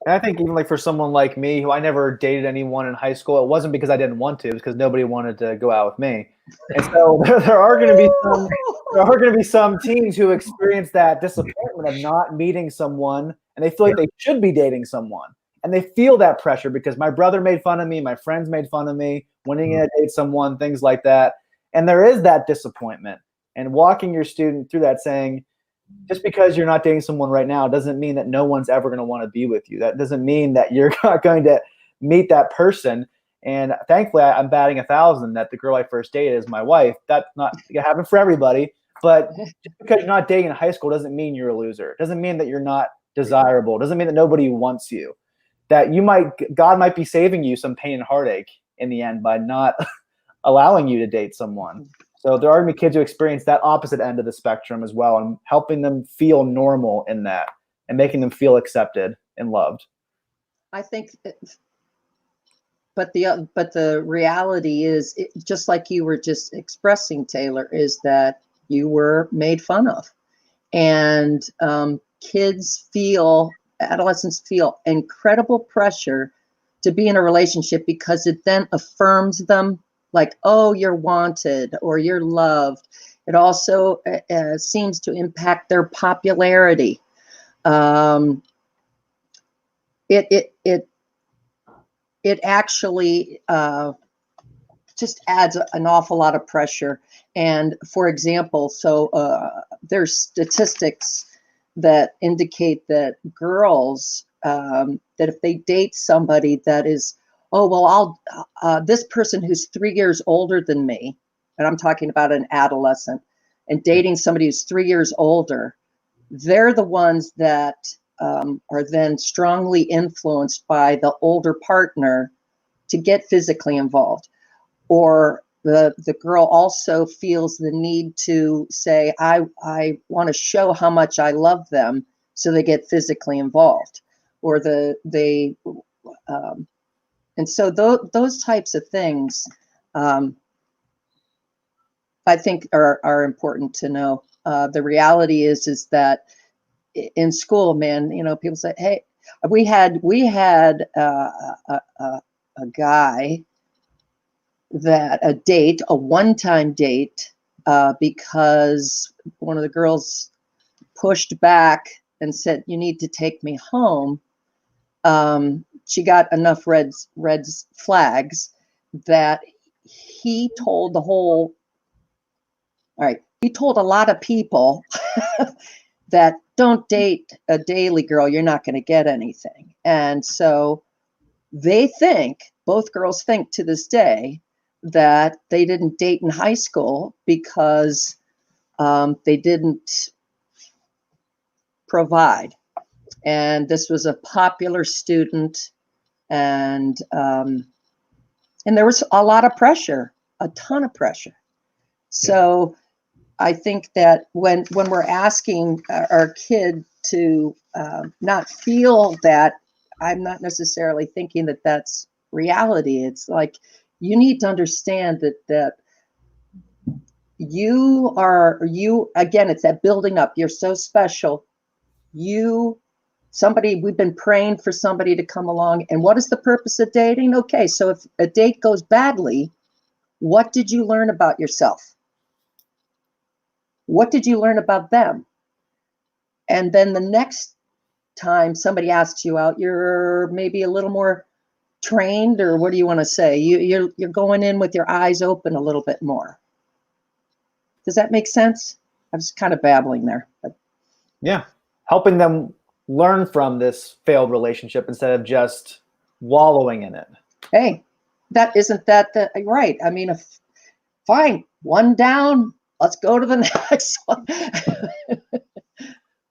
And I think even like for someone like me, who I never dated anyone in high school, it wasn't because I didn't want to, it was because nobody wanted to go out with me. And so there are going to be some teens who experience that disappointment of not meeting someone, and they feel like they should be dating someone, and they feel that pressure because my brother made fun of me, my friends made fun of me, wanting to date someone, things like that. And there is that disappointment, and walking your student through that, saying, just because you're not dating someone right now doesn't mean that no one's ever going to want to be with you. That doesn't mean that you're not going to meet that person. And thankfully, I'm batting 1,000 that the girl I first dated is my wife. That's not going to happen for everybody. But just because you're not dating in high school doesn't mean you're a loser. It doesn't mean that you're not desirable. It doesn't mean that nobody wants you. That God might be saving you some pain and heartache in the end by not allowing you to date someone. So there are going to be kids who experience that opposite end of the spectrum as well, and helping them feel normal in that and making them feel accepted and loved. I think, but the reality is, just like you were just expressing, Taylor, is that you were made fun of, and adolescents feel incredible pressure to be in a relationship because it then affirms them, like, oh, you're wanted or you're loved. It also seems to impact their popularity. It actually just adds an awful lot of pressure. And for example, so there's statistics that indicate that girls, that if they date somebody that is, oh, well, this person who's 3 years older than me, and I'm talking about an adolescent, and dating somebody who's 3 years older, they're the ones that are then strongly influenced by the older partner to get physically involved. Or the girl also feels the need to say, I want to show how much I love them, so they get physically involved. Or and so those types of things, I think are important to know. The reality is that in school, man, people say, hey, we had a guy that a one-time date, because one of the girls pushed back and said, you need to take me home. She got enough red flags that he told he told a lot of people that don't date a daily girl, you're not going to get anything. And so both girls think to this day that they didn't date in high school because they didn't provide. And this was a popular student, and there was a lot of pressure, a ton of pressure. So I think that when we're asking our kid to not feel that, I'm not necessarily thinking that that's reality. It's like, you need to understand that you again, it's that building up. You're so special. We've been praying for somebody to come along. And what is the purpose of dating? Okay, so if a date goes badly, what did you learn about yourself? What did you learn about them? And then the next time somebody asks you out, you're maybe a little more trained, or what do you want to say? You're going in with your eyes open a little bit more. Does that make sense? I was kind of babbling there. But. Yeah, helping them learn from this failed relationship instead of just wallowing in it. Hey, isn't that right? I mean, fine, one down, let's go to the next one.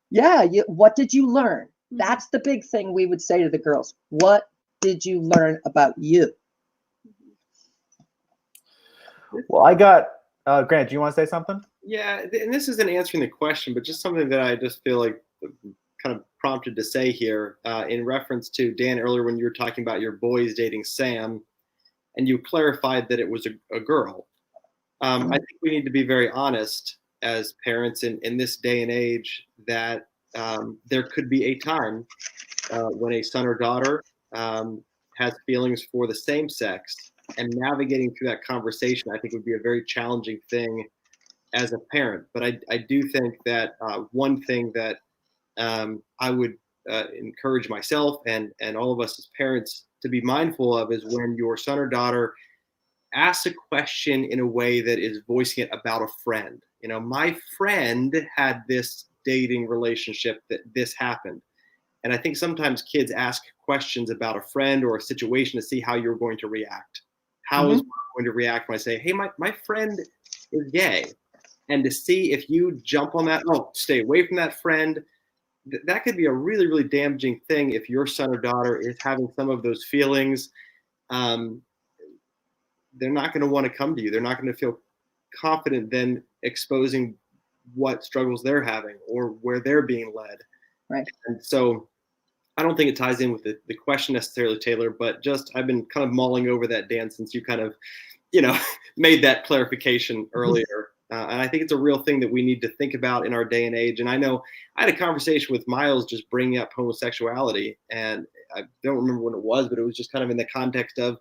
Yeah, what did you learn? That's the big thing we would say to the girls. What did you learn about you? Well, I got Grant, do you want to say something? Yeah, and this isn't answering the question, but just something that I just feel like kind of prompted to say here in reference to Dan earlier when you were talking about your boys dating Sam, and you clarified that it was a girl. I think we need to be very honest as parents in this day and age that there could be a time when a son or daughter has feelings for the same sex, and navigating through that conversation, I think, would be a very challenging thing as a parent. But I do think that one thing that I would encourage myself and all of us as parents to be mindful of is when your son or daughter asks a question in a way that is voicing it about a friend. My friend had this dating relationship that this happened. And I think sometimes kids ask questions about a friend or a situation to see how you're going to react. How is Mom going to react when I say, hey, my friend is gay? And to see if you jump on that, stay away from that friend. That could be a really, really damaging thing if your son or daughter is having some of those feelings. they're not going to want to come to you. They're not going to feel confident then exposing what struggles they're having or where they're being led. Right. And so I don't think it ties in with the question necessarily, Taylor, but just I've been kind of mulling over that, Dan, since you kind of, made that clarification earlier. And I think it's a real thing that we need to think about in our day and age. And I know I had a conversation with Miles just bringing up homosexuality, and I don't remember when it was, but it was just kind of in the context of,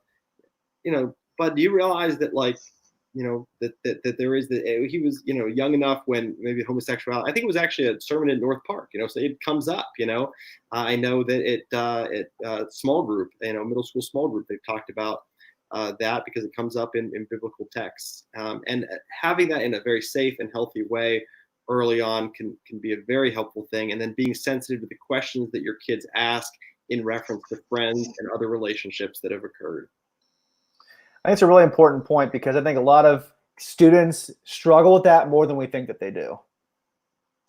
but do you realize that, like, that there is he was, young enough when maybe homosexuality, I think it was actually a sermon at North Park, so it comes up, I know that it small group, middle school small group, they've talked about that because it comes up in biblical texts, and having that in a very safe and healthy way early on can be a very helpful thing. And then being sensitive to the questions that your kids ask in reference to friends and other relationships that have occurred. I think it's a really important point because I think a lot of students struggle with that more than we think that they do.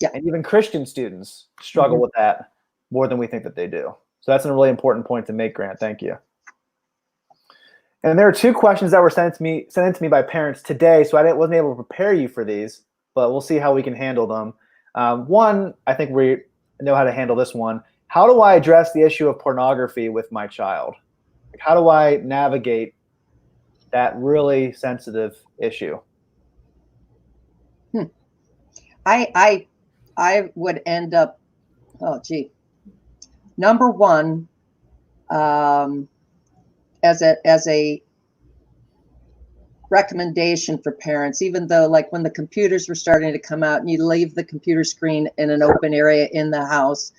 Yeah. And even Christian students struggle with that more than we think that they do. So that's a really important point to make, Grant. Thank you. And there are two questions that were sent in to me by parents today, so I wasn't able to prepare you for these, but we'll see how we can handle them. One, I think we know how to handle this one. How do I address the issue of pornography with my child? How do I navigate that really sensitive issue? I would end up, number one, as a recommendation for parents, even though, like, when the computers were starting to come out and you leave the computer screen in an open area in the house,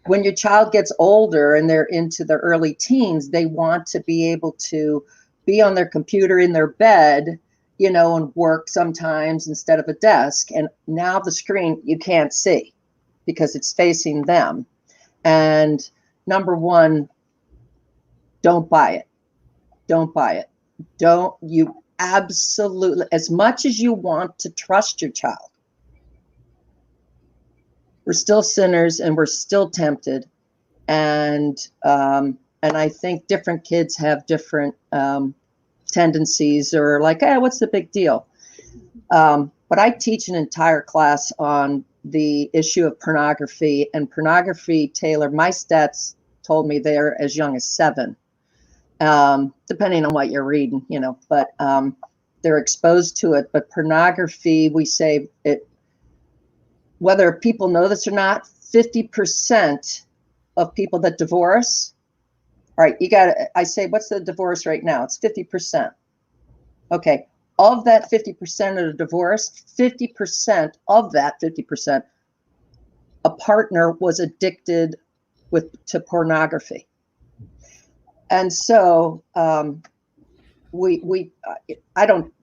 when your child gets older and they're into their early teens, they want to be able to be on their computer in their bed, and work sometimes instead of a desk. And now the screen you can't see because it's facing them. And number one, don't buy it. Don't buy it. Don't you absolutely, as much as you want to trust your child, we're still sinners and we're still tempted. And I think different kids have different tendencies, or like, what's the big deal? But I teach an entire class on the issue of pornography. And pornography, Taylor, my stats told me they're as young as 7, depending on what you're reading, but they're exposed to it. But pornography, we say it, whether people know this or not, 50% of people that divorce, all right, I say, what's the divorce rate now? It's 50%. Okay. Of that 50% of the divorce, 50% of that 50%, a partner was addicted to pornography. And so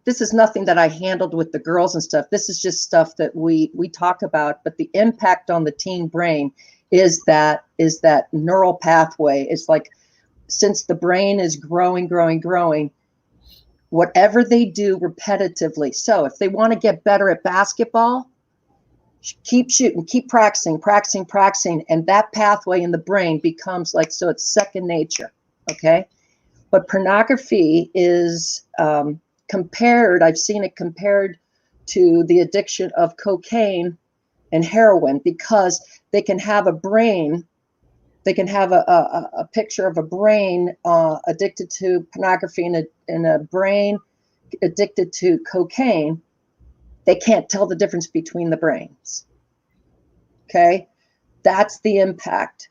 this is nothing that I handled with the girls and stuff. This is just stuff that we talk about, but the impact on the teen brain is that neural pathway. It's like, since the brain is growing, whatever they do repetitively. So if they want to get better at basketball, keep shooting, keep practicing. And that pathway in the brain becomes like, so it's second nature. Okay. But pornography is compared, I've seen it compared to the addiction of cocaine and heroin, because they can have a brain. They can have a picture of a brain addicted to pornography and a brain addicted to cocaine. They can't tell the difference between the brains. Okay, that's the impact.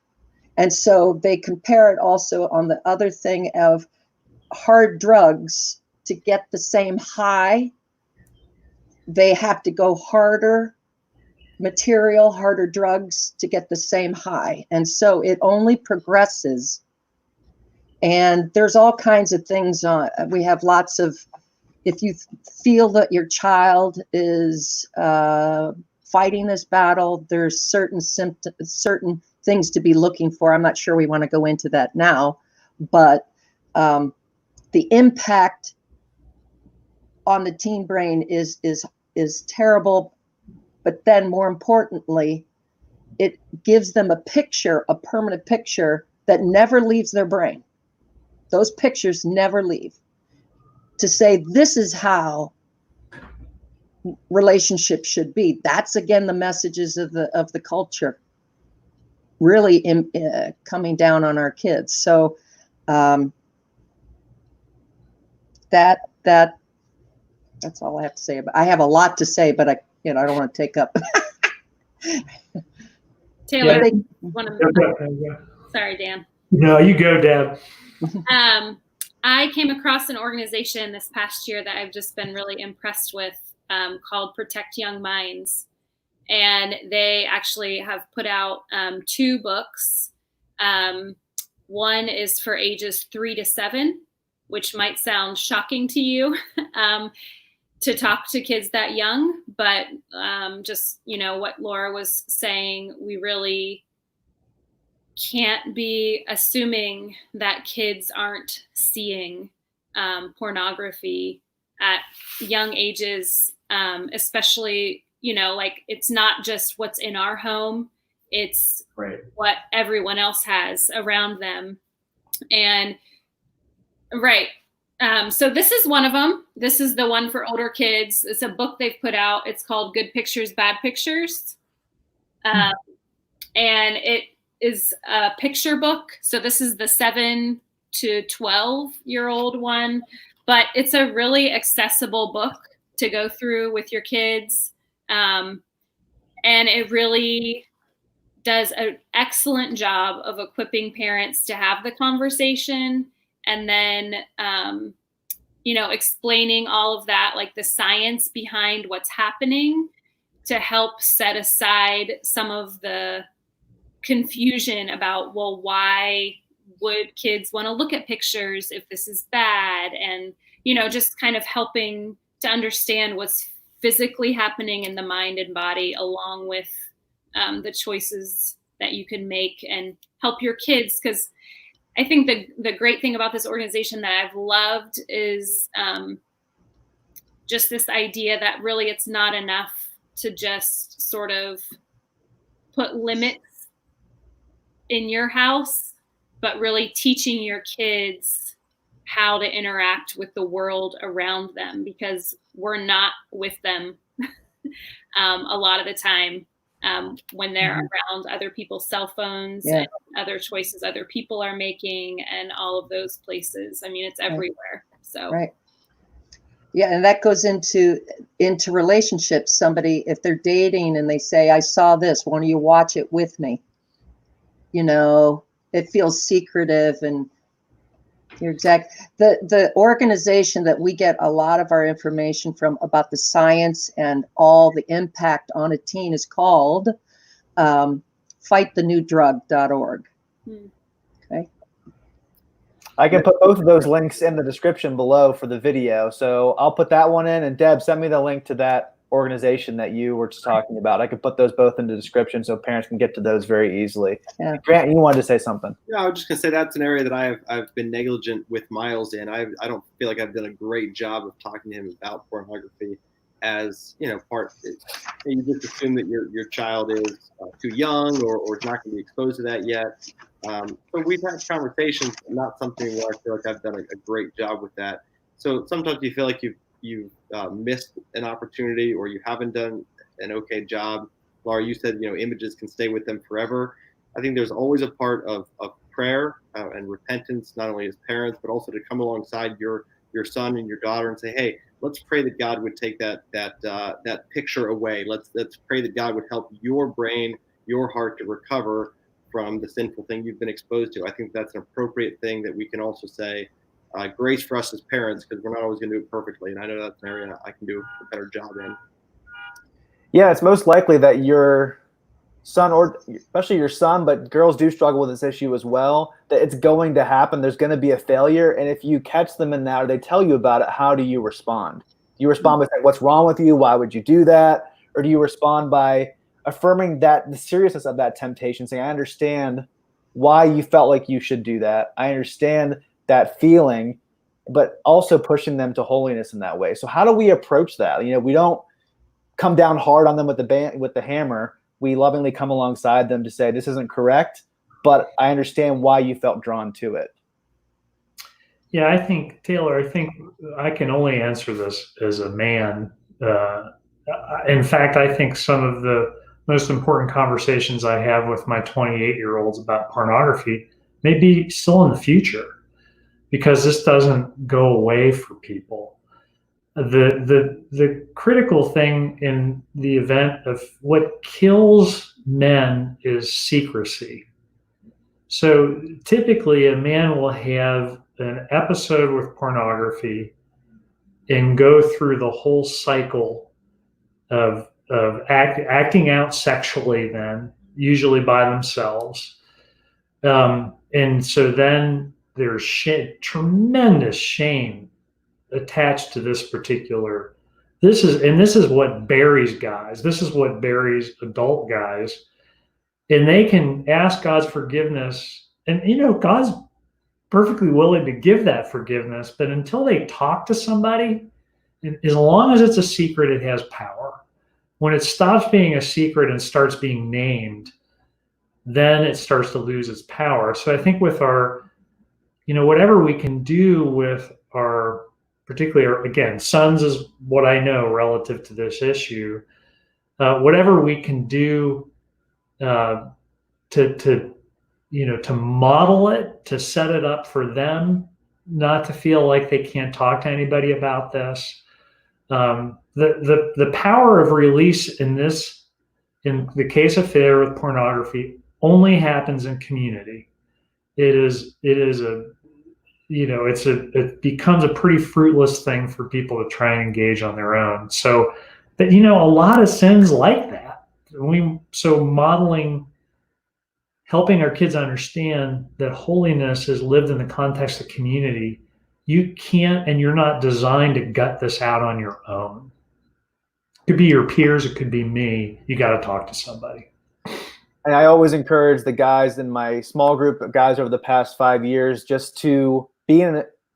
And so they compare it also on the other thing of hard drugs. To get the same high, they have to go harder material, harder drugs to get the same high. And so it only progresses. And there's all kinds of things we have lots of, if you feel that your child is fighting this battle, there's certain symptoms, certain things to be looking for. I'm not sure we want to go into that now, but the impact on the teen brain is terrible. But then more importantly, it gives them a picture, a permanent picture that never leaves their brain. Those pictures never leave. to say this is how relationships should be. That's again the messages of the culture really coming down on our kids. So that's all I have to say about. I have a lot to say, but I don't want to take up. Taylor, Yeah. sorry, Dan. No, you go, Deb. I came across an organization this past year that I've just been really impressed with, called Protect Young Minds. And they actually have put out 2 books. One is for ages 3 to 7, which might sound shocking to you to talk to kids that young. But just, what Laura was saying, we really can't be assuming that kids aren't seeing pornography at young ages, especially, like it's not just what's in our home, it's right. what everyone else has around them. And so this is one of them. This is the one for older kids. It's a book they've put out. It's called Good Pictures, Bad Pictures. And it is a picture book. So this is the 7 to 12-year-old one, but it's a really accessible book to go through with your kids. And it really does an excellent job of equipping parents to have the conversation, and then, explaining all of that, like the science behind what's happening, to help set aside some of the confusion about, well, why would kids want to look at pictures if this is bad? And, just kind of helping to understand what's physically happening in the mind and body, along with the choices that you can make and help your kids. Because I think the great thing about this organization that I've loved is just this idea that really it's not enough to just sort of put limits in your house, but really teaching your kids how to interact with the world around them, because we're not with them a lot of the time when they're around other people's cell phones and other choices other people are making, and all of those places. I mean, it's everywhere. So right. Yeah, and that goes into relationships. Somebody, if they're dating and they say, I saw this, why don't you watch it with me? It feels secretive, and you're exact. The organization that we get a lot of our information from about the science and all the impact on a teen is called fightthenewdrug.org. Okay. I can put both of those links in the description below for the video. So I'll put that one in, and Deb, send me the link to that organization that you were just talking about. I could put those both in the description so parents can get to those very easily. Yeah. Grant, you wanted to say something. Yeah, I was just gonna say that's an area that I've been negligent with Miles in. I don't feel like I've done a great job of talking to him about pornography, as part. You just assume that your child is too young or is not going to be exposed to that yet. So we've had conversations, not something where I feel like I've done a great job with that. So sometimes you feel like you've missed an opportunity, or you haven't done an okay job. Laura, you said images can stay with them forever. I think there's always a part of prayer and repentance, not only as parents, but also to come alongside your son and your daughter and say, hey, let's pray that God would take that picture away. Let's pray that God would help your brain, your heart to recover from the sinful thing you've been exposed to. I think that's an appropriate thing that we can also say. Grace for us as parents, because we're not always going to do it perfectly, and I know that's an area I can do a better job in. Yeah, it's most likely that your son, or especially your son, but girls do struggle with this issue as well, that it's going to happen. There's going to be a failure, and if you catch them in that, or they tell you about it, how do you respond? Do you respond by saying, what's wrong with you? Why would you do that? Or do you respond by affirming that the seriousness of that temptation, saying, I understand why you felt like you should do that. I understand that feeling, but also pushing them to holiness in that way. So how do we approach that? We don't come down hard on them with the hammer. We lovingly come alongside them to say, this isn't correct, but I understand why you felt drawn to it. Yeah, I think, Taylor, I think I can only answer this as a man. Uh, in fact, I think some of the most important conversations I have with my 28-year-olds about pornography may be still in the future because this doesn't go away for people. The critical thing in the event of what kills men is secrecy. So typically, a man will have an episode with pornography and go through the whole cycle of acting out sexually, then usually by themselves. And so then there's tremendous shame attached to this particular. This is what buries guys. This is what buries adult guys, and they can ask God's forgiveness. And God's perfectly willing to give that forgiveness, but until they talk to somebody, as long as it's a secret, it has power. When it stops being a secret and starts being named, then it starts to lose its power. So I think with our, whatever we can do with our, particularly again, sons is what I know relative to this issue. Whatever we can do to model it, to set it up for them, not to feel like they can't talk to anybody about this. The power of release in the case of failure with pornography only happens in community. It becomes a pretty fruitless thing for people to try and engage on their own. So that, a lot of sins like that. Modeling, helping our kids understand that holiness is lived in the context of community. You can't, and you're not designed to gut this out on your own. It could be your peers, it could be me. You got to talk to somebody. And I always encourage the guys in my small group of guys over the past 5 years just to be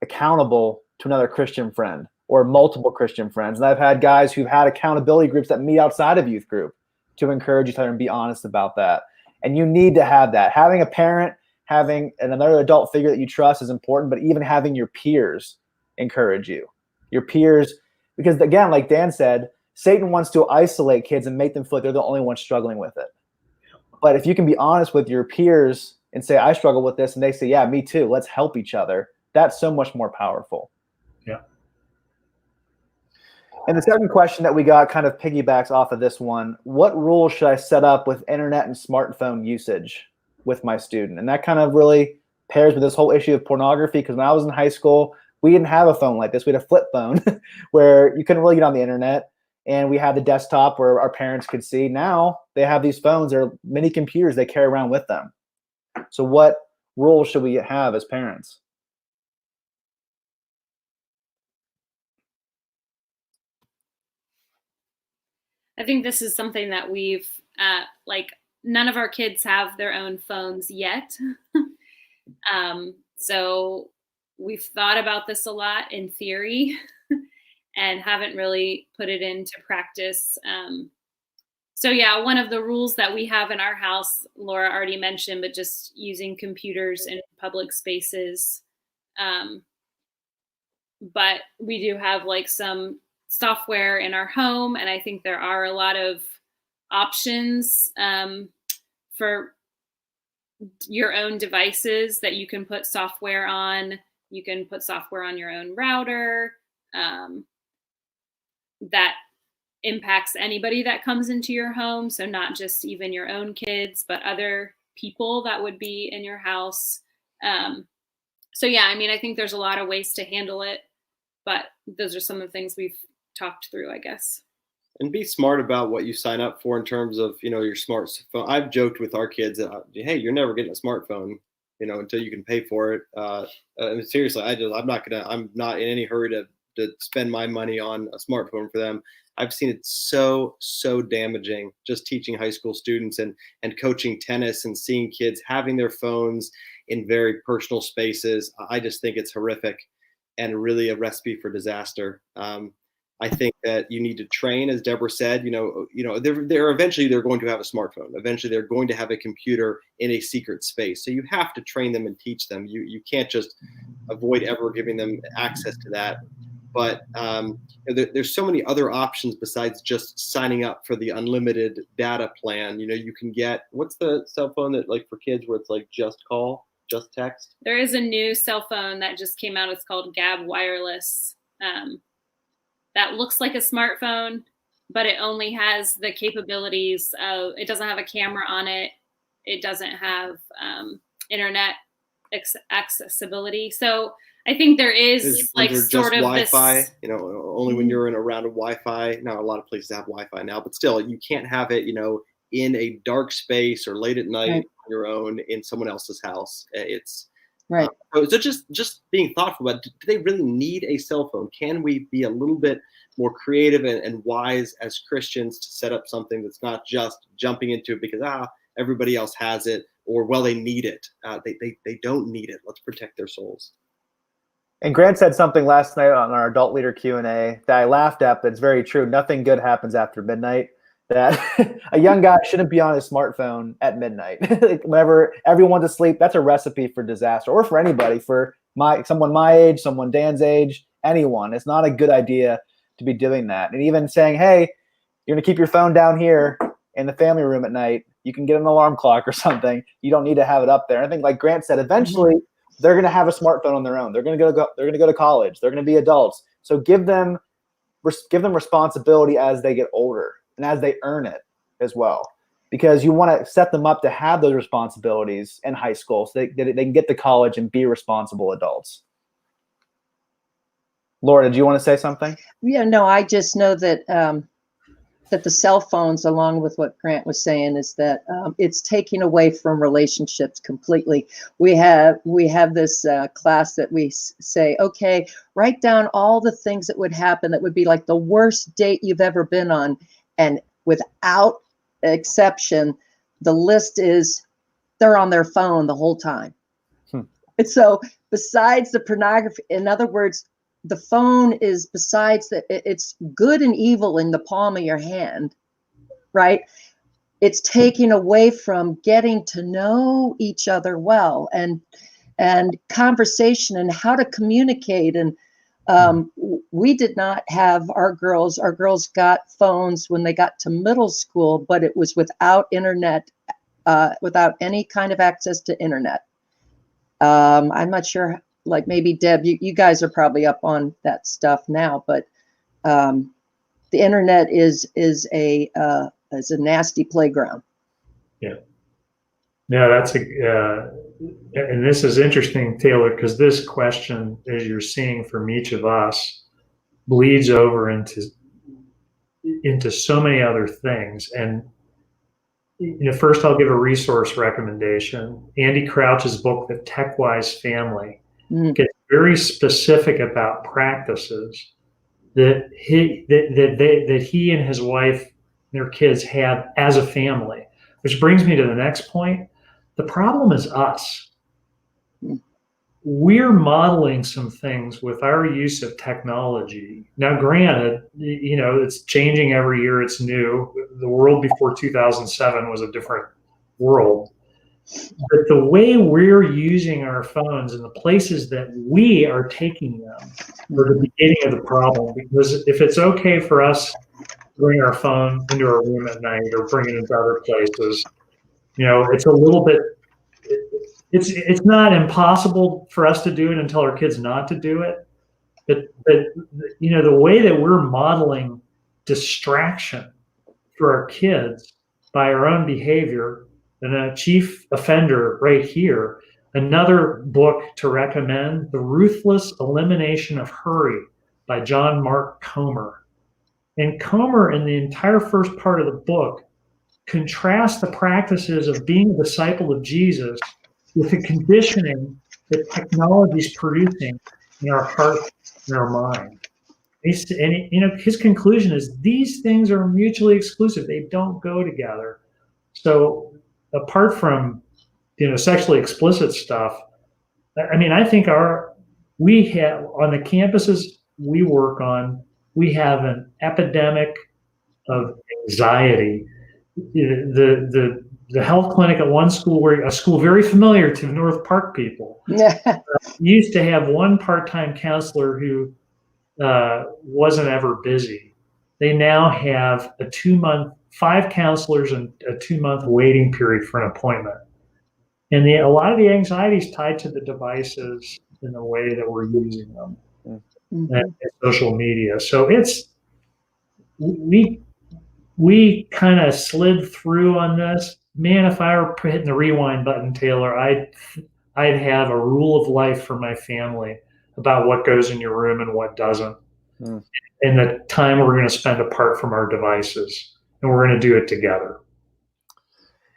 accountable to another Christian friend or multiple Christian friends. And I've had guys who've had accountability groups that meet outside of youth group to encourage each other and be honest about that. And you need to have that. Having a parent, having another adult figure that you trust is important, but even having your peers encourage you. Your peers, because again, like Dan said, Satan wants to isolate kids and make them feel like they're the only ones struggling with it. But if you can be honest with your peers and say, I struggle with this, and they say, yeah, me too, let's help each other, that's so much more powerful. Yeah. And the second question that we got kind of piggybacks off of this one. What rules should I set up with internet and smartphone usage with my student? And that kind of really pairs with this whole issue of pornography, because when I was in high school, we didn't have a phone like this. We had a flip phone where you couldn't really get on the internet. And we had the desktop where our parents could see. Now they have these phones. They're mini computers they carry around with them. So what rules should we have as parents? I think this is something that we've none of our kids have their own phones yet. So we've thought about this a lot in theory and haven't really put it into practice. So yeah, one of the rules that we have in our house, Laura already mentioned, but just using computers in public spaces. But we do have like some software in our home, and I think there are a lot of options for your own devices that you can put software on. You can put software on your own router that impacts anybody that comes into your home. So not just even your own kids, but other people that would be in your house. So yeah, I mean, I think there's a lot of ways to handle it, but those are some of the things we've talked through, I guess. And be smart about what you sign up for in terms of, your smartphone. I've joked with our kids that, hey, you're never getting a smartphone, until you can pay for it. And seriously, I'm not in any hurry to spend my money on a smartphone for them. I've seen it so damaging just teaching high school students and coaching tennis and seeing kids having their phones in very personal spaces. I just think it's horrific and really a recipe for disaster. I think that you need to train, as Deborah said, they're eventually they're going to have a smartphone. Eventually they're going to have a computer in a secret space. So you have to train them and teach them. You can't just avoid ever giving them access to that. But there's so many other options besides just signing up for the unlimited data plan. You can get, what's the cell phone that, like, for kids where it's like just call, just text? There is a new cell phone that just came out. It's called Gab Wireless. That looks like a smartphone, but it only has the capabilities of, it doesn't have a camera on it. It doesn't have internet accessibility. So I think there is like sort of Wi-Fi, this, only when you're in a round of Wi-Fi. Now, a lot of places have Wi-Fi now, but still, you can't have it, in a dark space or late at night on your own in someone else's house. It's right. So just being thoughtful about, do they really need a cell phone? Can we be a little bit more creative and wise as Christians to set up something that's not just jumping into it because everybody else has it, or they need it. They don't need it. Let's protect their souls. And Grant said something last night on our adult leader Q&A that I laughed at, but it's very true. Nothing good happens after midnight. That a young guy shouldn't be on his smartphone at midnight. Like, whenever everyone's asleep, that's a recipe for disaster, or for anybody, for someone my age, someone Dan's age, anyone. It's not a good idea to be doing that. And even saying, hey, you're going to keep your phone down here in the family room at night. You can get an alarm clock or something. You don't need to have it up there. And I think, like Grant said, eventually they're going to have a smartphone on their own. They're going to go to college. They're going to be adults. So give them responsibility as they get older and as they earn it as well, because you want to set them up to have those responsibilities in high school so they can get to college and be responsible adults. Laura, did you want to say something? Yeah, no, I just know that that the cell phones, along with what Grant was saying, is that it's taking away from relationships completely. We have this class that we say, okay, write down all the things that would happen that would be like the worst date you've ever been on. And without exception, the list is they're on their phone the whole time. And so besides the pornography, in other words, the phone is, besides that, it's good and evil in the palm of your hand, right? It's taking away from getting to know each other well, and conversation and how to communicate. And we did not have our girls got phones when they got to middle school, but it was without internet, without any kind of access to internet. I'm not sure, like maybe Deb, you guys are probably up on that stuff now, but the internet is a nasty playground. Yeah. No, that's and this is interesting, Taylor, because this question, as you're seeing from each of us, bleeds over into so many other things. And first I'll give a resource recommendation. Andy Crouch's book, The Tech-Wise Family, gets very specific about practices that he and his wife and their kids have as a family. Which brings me to the next point. The problem is us. We're modeling some things with our use of technology. Now, granted, it's changing every year. It's new. The world before 2007 was a different world. But the way we're using our phones and the places that we are taking them are the beginning of the problem. Because if it's okay for us to bring our phone into our room at night or bring it into other places, it's a little bit, it's not impossible for us to do it and tell our kids not to do it. But the way that we're modeling distraction for our kids by our own behavior, and a chief offender right here, another book to recommend, The Ruthless Elimination of Hurry by John Mark Comer. And Comer, in the entire first part of the book, contrast the practices of being a disciple of Jesus with the conditioning that technology is producing in our heart and our mind. And his conclusion is these things are mutually exclusive. They don't go together. So apart from sexually explicit stuff, I think we have on the campuses we work on, we have an epidemic of anxiety. The the health clinic at one school, where a school very familiar to North Park people, used to have one part-time counselor who wasn't ever busy. They now have 5 counselors and a 2-month waiting period for an appointment. And a lot of the anxiety is tied to the devices and the way that we're using them, and social media. So we kind of slid through on this. Man, if I were hitting the rewind button, Taylor, I'd have a rule of life for my family about what goes in your room and what doesn't, and the time we're going to spend apart from our devices, and we're going to do it together.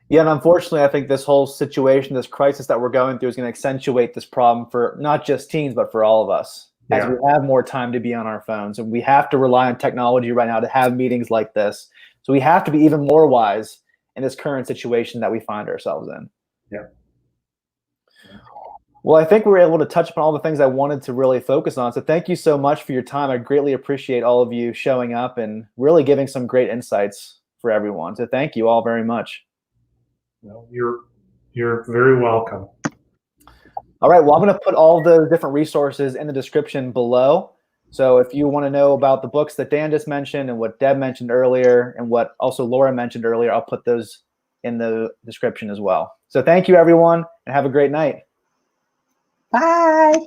Yeah, and unfortunately, I think this whole situation, this crisis that we're going through, is going to accentuate this problem for not just teens, but for all of us. As we have more time to be on our phones, and we have to rely on technology right now to have meetings like this. So we have to be even more wise in this current situation that we find ourselves in. Yeah. Well, I think we were able to touch upon all the things I wanted to really focus on. So thank you so much for your time. I greatly appreciate all of you showing up and really giving some great insights for everyone. So thank you all very much. No, you're very welcome. All right, well, I'm going to put all those different resources in the description below. So if you want to know about the books that Dan just mentioned and what Deb mentioned earlier and what also Laura mentioned earlier, I'll put those in the description as well. So thank you, everyone, and have a great night. Bye.